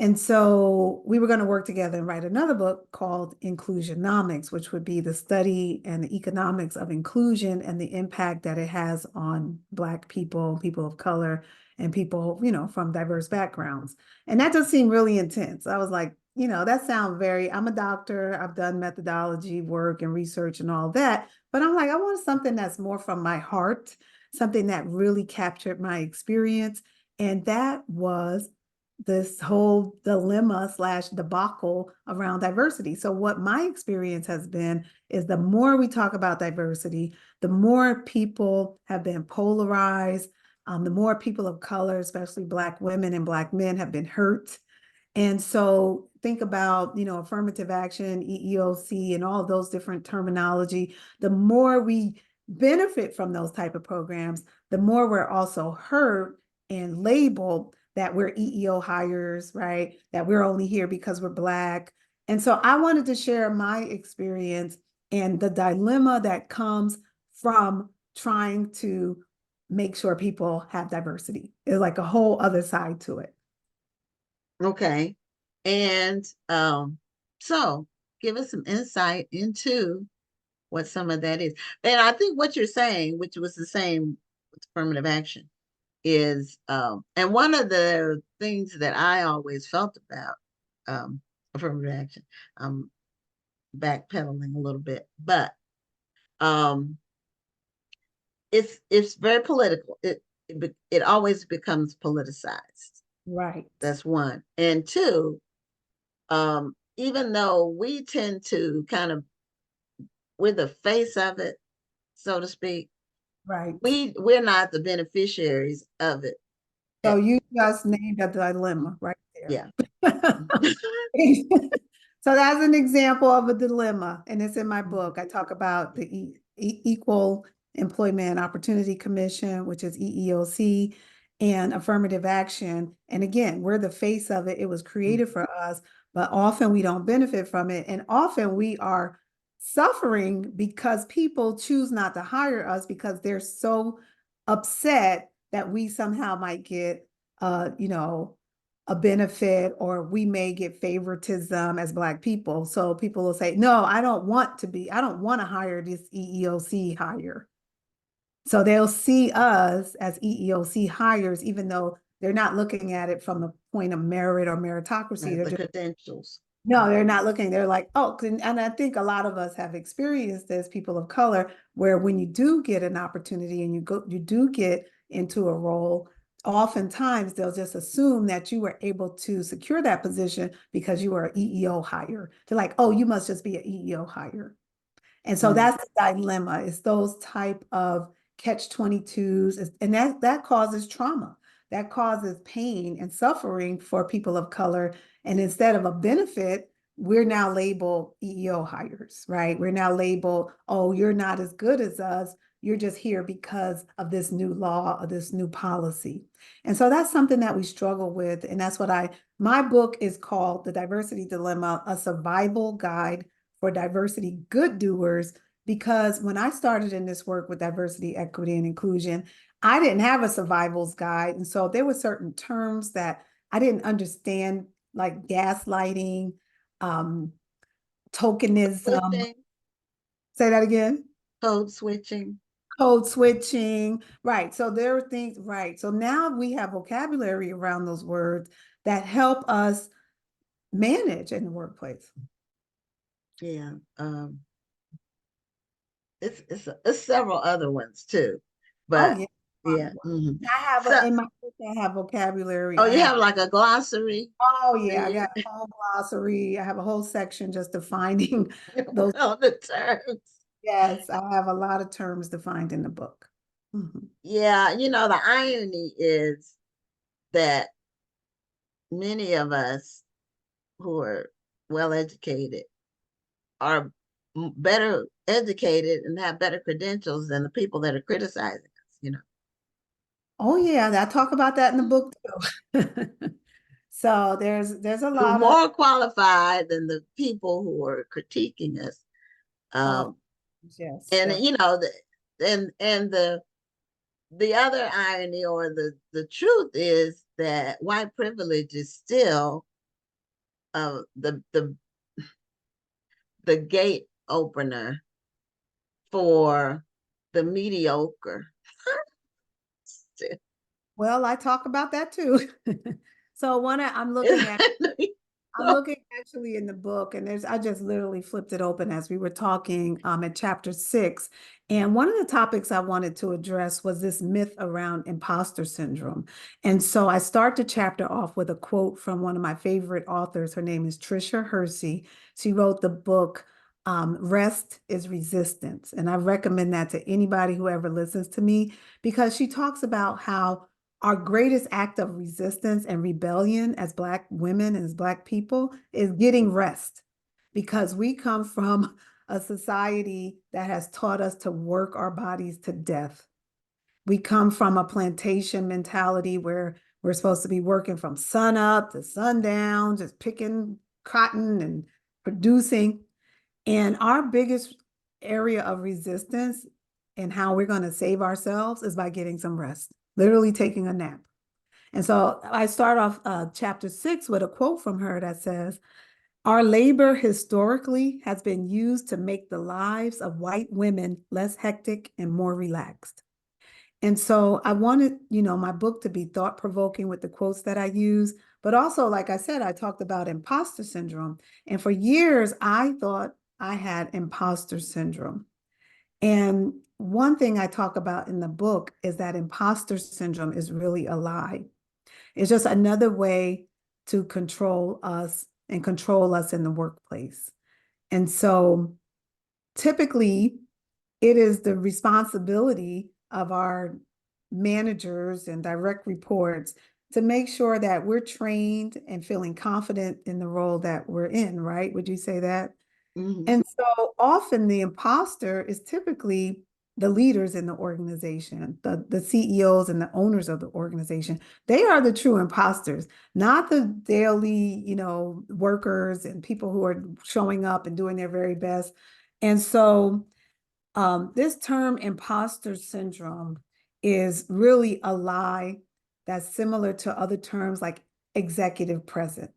And so we were going to work together and write another book called Inclusionomics, which would be the study and the economics of inclusion and the impact that it has on Black people, people of color, and people, from diverse backgrounds. And that just seemed really intense. I was like, that sounds I'm a doctor, I've done methodology work and research and all that, but I'm like, I want something that's more from my heart, something that really captured my experience. And that was this whole dilemma / debacle around diversity. So what my experience has been is the more we talk about diversity, the more people have been polarized, the more people of color, especially Black women and Black men, have been hurt. And so think about, affirmative action, EEOC, and all those different terminology. The more we benefit from those type of programs, the more we're also hurt and labeled that we're EEO hires, right? That we're only here because we're Black. And so I wanted to share my experience and the dilemma that comes from trying to make sure people have diversity. It's like a whole other side to it. Okay. And so give us some insight into what some of that is. And I think what you're saying, which was the same with affirmative action, is and one of the things that I always felt about affirmative action, I'm backpedaling a little bit, but it's very political. It always becomes politicized. Right. That's one. And two, even though we tend to we're the face of it, so to speak. Right. We're not the beneficiaries of it. So you just named a dilemma right Yeah. there. So that's an example of a dilemma, and it's in my book. I talk about the Equal Employment Opportunity Commission, which is EEOC, and affirmative action. And again, we're the face of it. It was created for us, but often we don't benefit from it. And often we are suffering because people choose not to hire us because they're so upset that we somehow might get, a benefit, or we may get favoritism as Black people. So people will say, no, I don't want to hire this EEOC hire. So they'll see us as EEOC hires, even though they're not looking at it from the point of merit or meritocracy. They're credentials. No, they're not looking. They're like, oh, and I think a lot of us have experienced as people of color, where when you do get an opportunity and you do get into a role, oftentimes they'll just assume that you were able to secure that position because you were an EEO hire. They're like, oh, you must just be an EEO hire. And so that's the dilemma. It's those type of catch-22s, and that causes trauma. That causes pain and suffering for people of color. And instead of a benefit, we're now labeled EEO hires, right? We're now labeled, oh, you're not as good as us. You're just here because of this new law or this new policy. And so that's something that we struggle with. And that's what my book is called The Diversity Dilemma, a survival guide for diversity good doers. Because when I started in this work with diversity, equity, and inclusion, I didn't have a survival's guide. And so there were certain terms that I didn't understand, like gaslighting, tokenism. Switching, Say that again. code switching. Code switching. Right. So there are things, right. So now we have vocabulary around those words that help us manage in the workplace. Yeah. It's several other ones too, but Oh, yeah. yeah. Mhm. I have So- in my book, I have vocabulary. Oh, I you have like a glossary? Oh, yeah. I Yeah. got a whole glossary. I have a whole section just defining those. On the terms. Yes, I have a lot of terms defined in the book. Mhm. Yeah, the irony is that many of us who are well educated are better educated and have better credentials than the people that are criticizing us. Oh, yeah, I talk about that in the book too. So there's a Who lot are of more qualified than the people who are critiquing us. yes. And def- and the other irony or the truth is that white privilege is still the gate opener for the mediocre. Well, I talk about that too. So I'm looking at I'm looking actually in the book, and I just literally flipped it open as we were talking at chapter 6. And one of the topics I wanted to address was this myth around imposter syndrome. And so I start the chapter off with a quote from one of my favorite authors. Her name is Tricia Hersey. She wrote the book, Rest is Resistance. And I recommend that to anybody who ever listens to me, because she talks about how our greatest act of resistance and rebellion as Black women and as Black people is getting rest, because we come from a society that has taught us to work our bodies to death. We come from a plantation mentality where we're supposed to be working from sun up to sundown, just picking cotton and producing. And our biggest area of resistance and how we're going to save ourselves is by getting some rest, literally taking a nap. And so I start off chapter 6 with a quote from her that says, "Our labor historically has been used to make the lives of white women less hectic and more relaxed." And so I wanted, my book to be thought-provoking with the quotes that I use, but also, like I said, I talked about imposter syndrome. And for years, I thought I had imposter syndrome. And one thing I talk about in the book is that imposter syndrome is really a lie. It's just another way to control us and control us in the workplace. And so typically, it is the responsibility of our managers and direct reports to make sure that we're trained and feeling confident in the role that we're in, right? Would you say that? Mhm. And so often the imposter is typically the leaders in the organization, the CEOs and the owners of the organization. They are the true imposters, not the daily, workers and people who are showing up and doing their very best. And so this term imposter syndrome is really a lie that's similar to other terms like executive presence.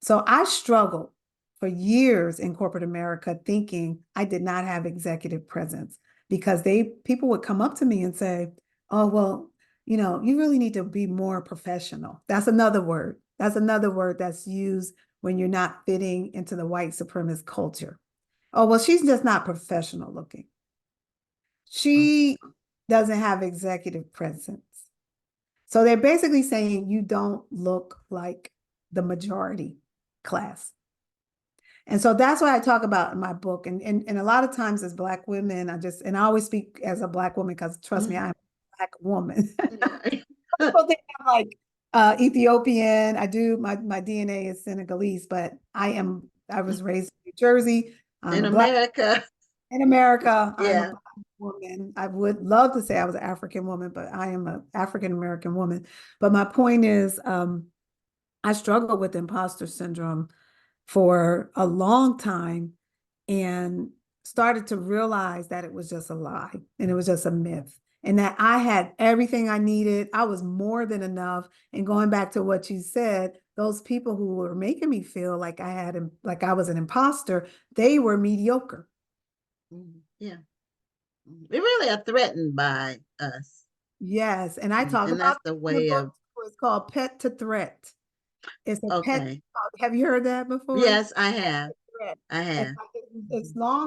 So I struggled for years in corporate America thinking I did not have executive presence, because people would come up to me and say, "Oh, well, you really need to be more professional." That's another word. That's another word that's used when you're not fitting into the white supremacist culture. "Oh, well, she's just not professional looking. She doesn't have executive presence." So they're basically saying you don't look like the majority class. And so that's what I talk about in my book. And a lot of times as Black women, I always speak as a Black woman because trust me, I'm a Black woman. People think I'm like Ethiopian. My DNA is Senegalese, but I am I was raised in New Jersey. I'm In a Black America. in America. I'm a Yeah. Black woman. I would love to say I was an African woman, but I am an African American woman. But my point is, I struggled with imposter syndrome for a long time and started to realize that it was just a lie and it was just a myth and that I had everything I needed. I was more than enough. And going back to what you said, those people who were making me feel like like I was an imposter, they were mediocre. Yeah. We really are threatened by us. Yes. And I talk And about that's the in the way book, of, it's called Pet to Threat. It's a pet. okay. Have you heard that before? Yes, I have. Threat. I have.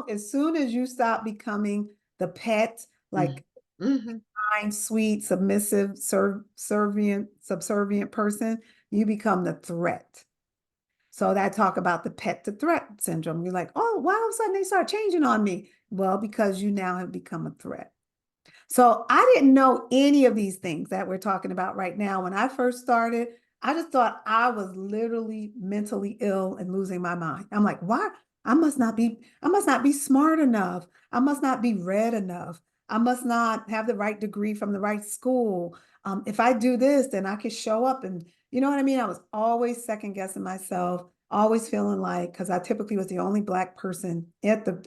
As soon as you stop becoming the pet, like Mm-hmm. kind, sweet, submissive, subservient person, you become the threat. So that talk about the pet to threat syndrome. You're like, oh, why all of a sudden they start changing on me? Well, because you now have become a threat. So I didn't know any of these things that we're talking about right now. When I first started, I just thought I was literally mentally ill and losing my mind. I'm like, why? I must not be smart enough. I must not be read enough. I must not have the right degree from the right school. If I do this, then I could show up and you know what I mean? I was always second guessing myself, always feeling like, because I typically was the only Black person in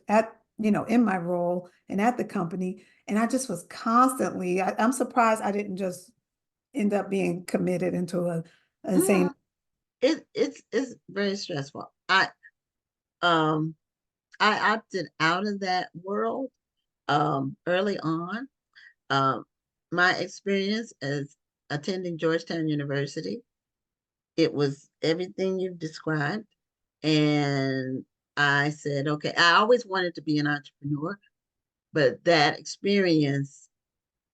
my role and at the company. And I just was constantly, I'm surprised I didn't just end up being committed into a insane. It's very stressful. I opted out of that world early on. My experience as attending Georgetown University, it was everything you've described. And I said, okay, I always wanted to be an entrepreneur, but that experience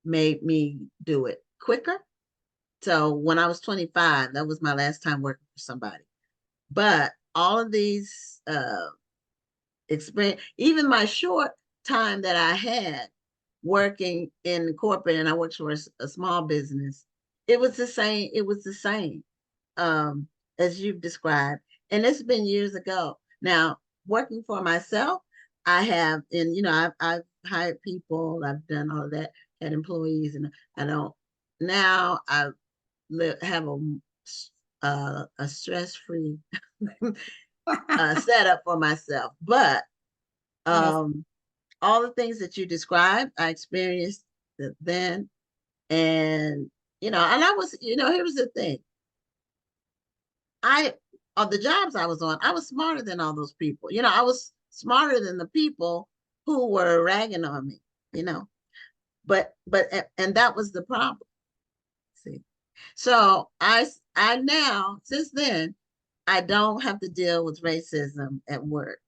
made me do it quicker. So when I was 25, that was my last time working for somebody. But all of these experience, even my short time that I had working in corporate, and I worked for a small business, it was the same. It was the same as you've described, and it's been years ago. Now, working for myself, I have, and I've hired people, I've done all of that, had employees, and I don't. Now I have a stress-free setup for myself, but Yes. all the things that you described, I experienced then. And, and I was, here was the thing. On the jobs I was on, I was smarter than all those people. I was smarter than the people who were ragging on me, but and that was the problem. See, so I now, since then, I don't have to deal with racism at work.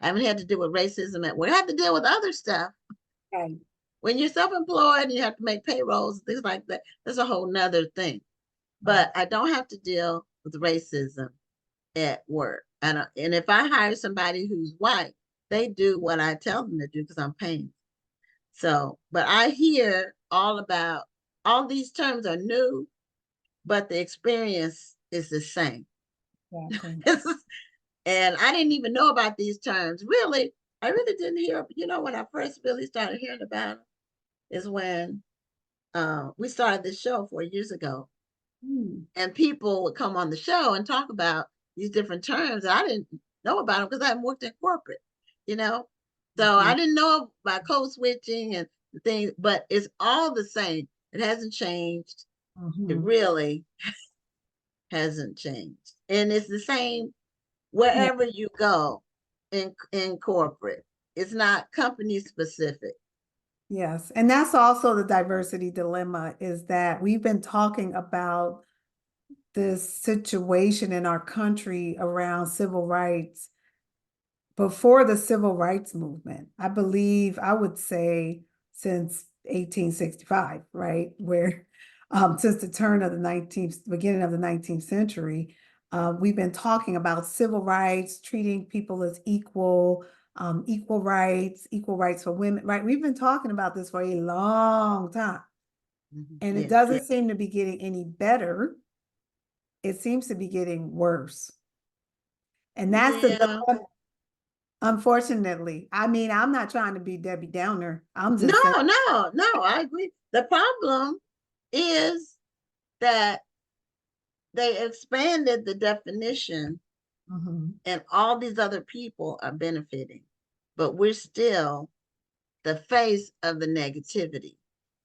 I haven't had to deal with racism at work. I have to deal with other stuff. Okay. When you're self-employed and you have to make payrolls, things like that, that's a whole nother thing. But I don't have to deal with racism at work. And if I hire somebody who's white, they do what I tell them to do because I'm paying. So, but I hear all these terms are new, but the experience is the same. Exactly. And I didn't even know about these terms. Really, I really didn't hear, when I first really started hearing about them is when we started this show 4 years ago. And people would come on the show and talk about these different terms. And I didn't know about them because I hadn't worked in corporate, So I didn't know about code switching and the things, but it's all the same. It hasn't changed. It really hasn't changed. And it's the same wherever you go in corporate. It's not company specific. Yes. And that's also the diversity dilemma is that we've been talking about this situation in our country around civil rights before the civil rights movement. I believe I would say since 1865, right? Where since the beginning of the 19th century, we've been talking about civil rights, treating people as equal rights for women, right? We've been talking about this for a long time. And it doesn't seem to be getting any better. It seems to be getting worse. And that's the Yeah. dilemma, unfortunately. I mean, I'm not trying to be Debbie Downer. I'm No, just saying, no, I agree. The problem is that they expanded the definition mhm, and all these other people are benefiting, but we're still the face of the negativity.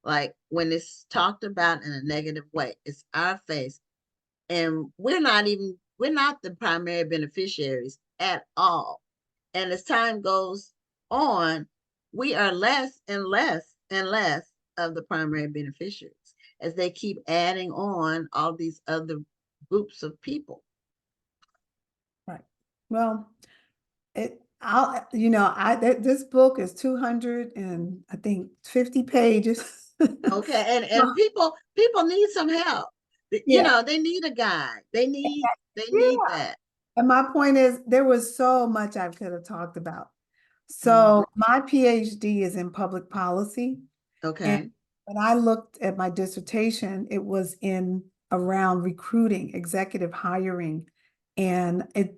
Like when it's talked about in a negative way, it's our face. And we're not the primary beneficiaries at all. And as time goes on, we are less and less and less of the primary beneficiaries as they keep adding on all these other groups of people. right. Well, this book is 200 and I think 50 pages. Okay, and people need some help. Yeah. They need a guide. They need Yeah. that. And my point is, there was so much I could have talked about. Mm. So my PhD is in public policy. And Okay. when I looked at my dissertation, it was in around recruiting, executive hiring, and it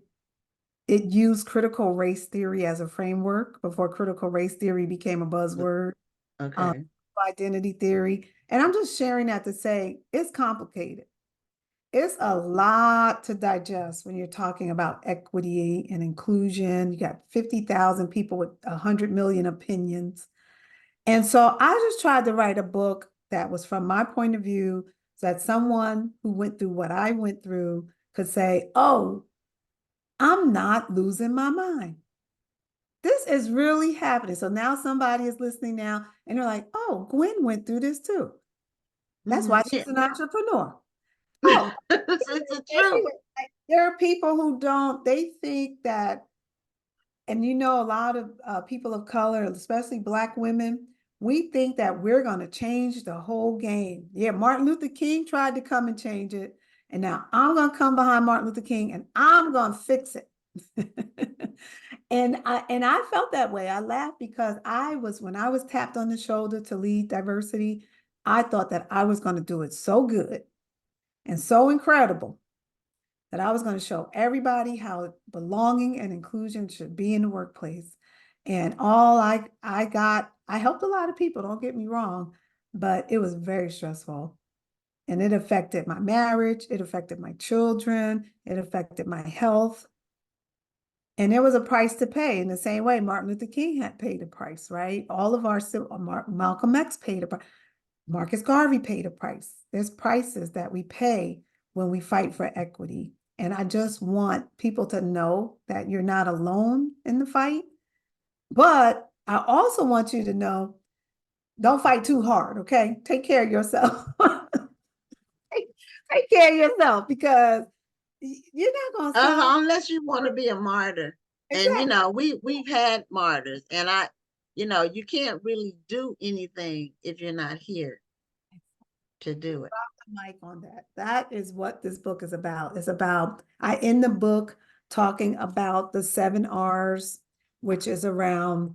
used critical race theory as a framework before critical race theory became a buzzword, Okay. identity theory. And I'm just sharing that to say it's complicated. It's a lot to digest when you're talking about equity and inclusion. You got 50,000 people with 100 million opinions. And so I just tried to write a book that was from my point of view, so that someone who went through what I went through could say, oh, I'm not losing my mind. This is really happening. So now somebody is listening now and they're like, oh, Gwen went through this too. That's why Yeah. she's an entrepreneur. Oh, It's the truth. there are people who they think that, and a lot of people of color, especially Black women, we think that we're going to change the whole game. Yeah, Martin Luther King tried to come and change it. And now I'm going to come behind Martin Luther King and I'm going to fix it. And I felt that way. I laughed because when I was tapped on the shoulder to lead diversity, I thought that I was going to do it so good and so incredible that I was going to show everybody how belonging and inclusion should be in the workplace. And all I helped a lot of people, don't get me wrong, but it was very stressful. And it affected my marriage, it affected my children, it affected my health. And there was a price to pay in the same way Martin Luther King had paid a price, right? All of our Malcolm X paid a price. Marcus Garvey paid a price. There's prices that we pay when we fight for equity. And I just want people to know that you're not alone in the fight. But I also want you to know, don't fight too hard, okay? Take care of yourself. take care of yourself because you're not going to stop. Unless you want to be a martyr. Exactly. And we've had martyrs, and you can't really do anything if you're not here to do it. Mic on that. That is what this book is about. It's about, I end the book talking about the 7 R's, which is around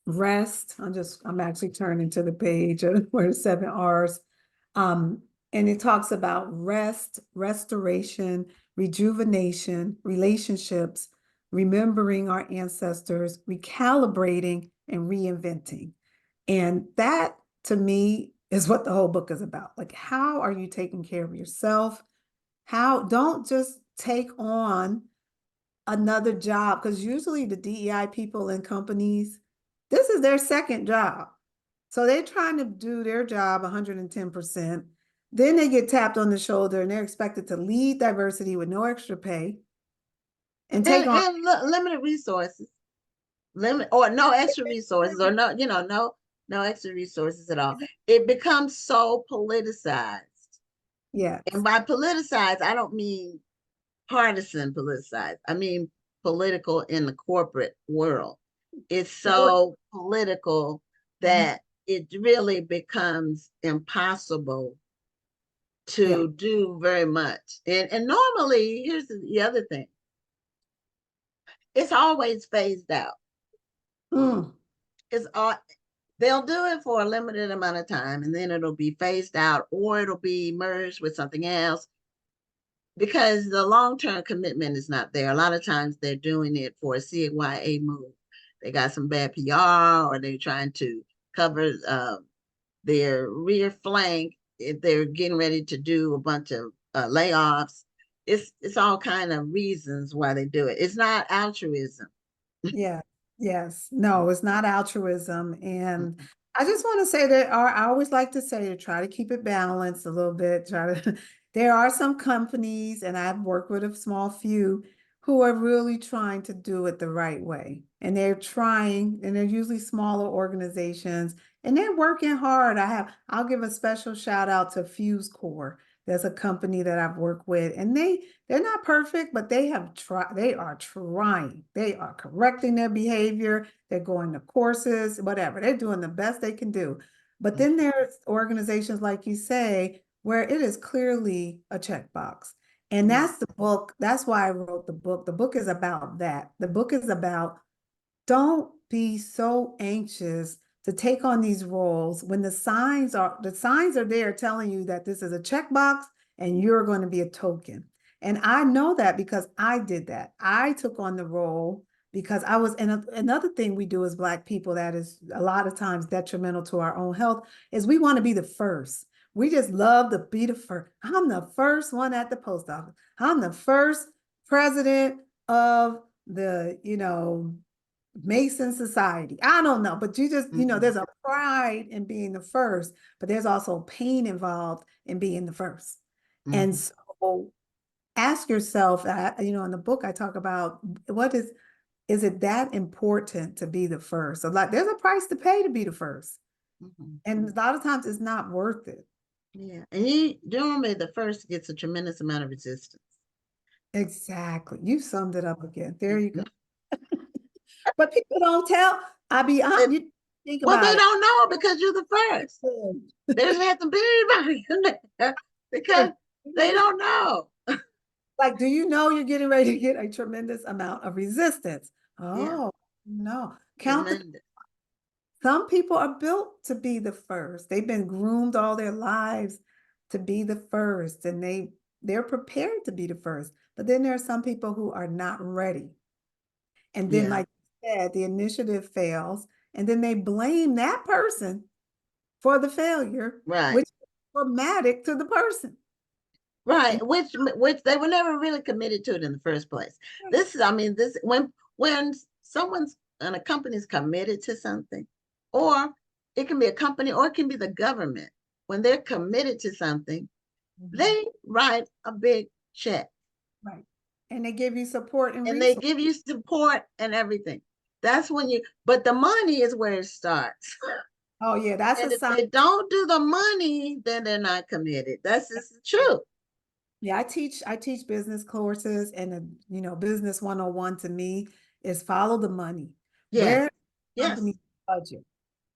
rest. I'm actually turning to the page where the 7 R's. And it talks about rest, restoration, rejuvenation, relationships, remembering our ancestors, recalibrating, and reinventing. And that to me is what the whole book is about. Like, how are you taking care of yourself? Don't just take on another job, because usually the DEI people in companies, this is their second job. So they're trying to do their job 110%. Then they get tapped on the shoulder and they're expected to lead diversity with no extra pay and take on limited resources, or no extra resources, or no extra resources at all. It becomes so politicized. Yeah. And by politicized, I don't mean partisan politicized. I mean political in the corporate world. It's so political that it really becomes impossible to do very much. And normally, here's the other thing. It's always phased out. They'll do it for a limited amount of time and then it'll be phased out, or it'll be merged with something else. because the long-term commitment is not there. A lot of times they're doing it for a CYA move. They got some bad PR, or they're trying to cover their rear flank if they're getting ready to do a bunch of layoffs. It's all kind of reasons why they do it. It's not altruism. Yeah, yes. No, it's not altruism. And Mhm. I just want to say that I always like to say to try to keep it balanced a little bit. Try to there are some companies, and I've worked with a small few who are really trying to do it the right way. And they're trying, and they're usually smaller organizations, and they're working hard. I'll give a special shout out to Fuse Core. There's a company that I've worked with, and they're not perfect, but they are trying. They are correcting their behavior. They're going to courses, whatever. They're doing the best they can do. But then there's organizations, like you say, where it is clearly a checkbox. And that's the book. That's why I wrote the book. The book is about that. The book is about, don't be so anxious to take on these roles when the signs are there telling you that this is a checkbox and you're going to be a token. And I know that because I did that. I took on the role because I was, and another thing we do as Black people that is a lot of times detrimental to our own health is we want to be the first. We just love to be the first. I'm the first one at the post office. I'm the first president of the, Mason Society. I don't know, but you just, there's a pride in being the first, but there's also pain involved in being the first. And so ask yourself, in the book I talk about is it that important to be the first? So like there's a price to pay to be the first. And a lot of times it's not worth it. Yeah. And normally the first gets a tremendous amount of resistance. Exactly. You summed it up again. There you go. But people don't tell. I'll be honest. You think about they it. don't know because you're the first. There hasn't been anybody in there because they don't know. Like, do you know you're getting ready to get a tremendous amount of resistance? Oh, no. Some people are built to be the first. They've been groomed all their lives to be the first, and they're prepared to be the first. But then there are some people who are not ready. And then, like you said, the initiative fails, and then they blame that person for the failure, right? Which is traumatic to the person. Right, which they were never really committed to it in the first place. This is, when someone's and a company's committed to something, or it can be a company, or it can be the government. When they're committed to something, they write a big check. Right. And they give you support and they give you support and everything. That's when but the money is where it starts. Oh yeah, that's and a if sign. they don't do the money, then they're not committed. That's just true. Yeah, I teach business courses, and business 101 to me is follow the money. Yes. Where company budget.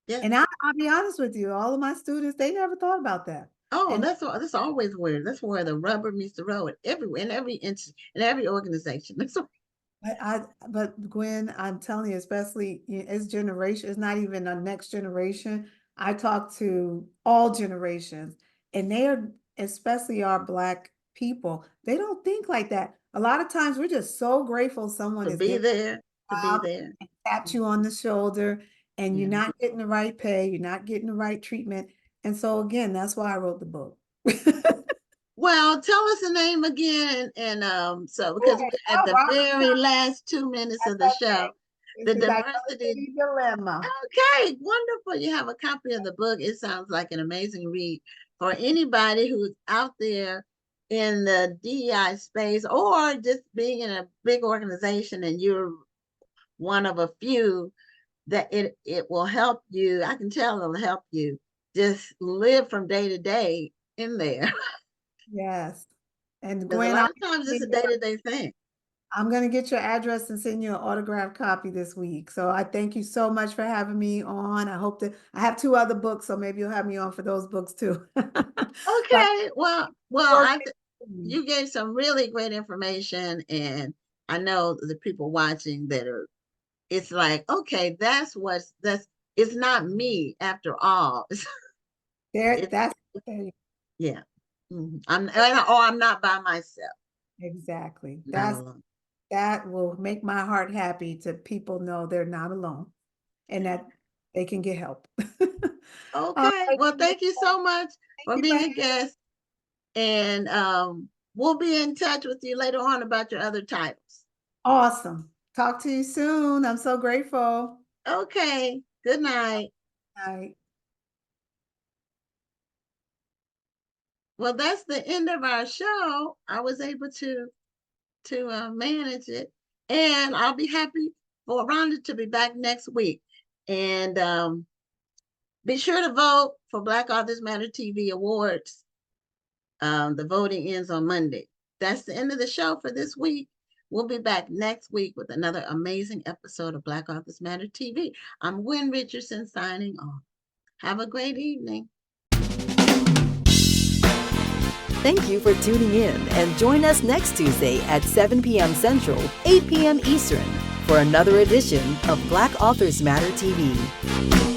Yes. And I'll be honest with you, all of my students, they never thought about that. Oh, that's always where the rubber meets the road everywhere, in every organization. But Gwen, I'm telling you, especially as generation, it's not even a next generation. I talk to all generations, and they are, especially our Black people, they don't think like that. A lot of times we're just so grateful someone to is be there, and tap you on the shoulder, and you're not getting the right pay, you're not getting the right treatment. And so again, that's why I wrote the book. Well, tell us the name again, and so because we're at the very last 2 minutes of the show, the diversity dilemma. Okay, wonderful. You have a copy of the book. It sounds like an amazing read for anybody who's out there in the DEI space, or just being in a big organization and you're one of a few, that it will help you. I can tell it'll help you just live from day to day in there. Yes. And Because a Gwen, lot of times it's a day-to-day thing. I'm going to get your address and send you an autographed copy this week. So I thank you so much for having me on. I hope that I have 2 other books, so maybe you'll have me on for those books too. Okay. Well, you gave some really great information, and I know the people watching it's like, okay, it's not me after all. That's yeah. I'm not by myself. Exactly. Not alone. That will make my heart happy to people know they're not alone and that they can get help. All Okay. right, Well, thank you so much for you, being a Diane. guest. And we'll be in touch with you later on about your other titles. Awesome. Talk to you soon. I'm so grateful. Okay. Good night. Bye. Well, that's the end of our show. I was able to manage it, and I'll be happy for Rhonda to be back next week. And be sure to vote for Black Authors Matter TV Awards. The voting ends on Monday. That's the end of the show for this week. We'll be back next week with another amazing episode of Black Authors Matter TV. I'm Gwen Richardson signing off. Have a great evening. Thank you for tuning in and join us next Tuesday at 7 p.m. Central, 8 p.m. Eastern for another edition of Black Authors Matter TV.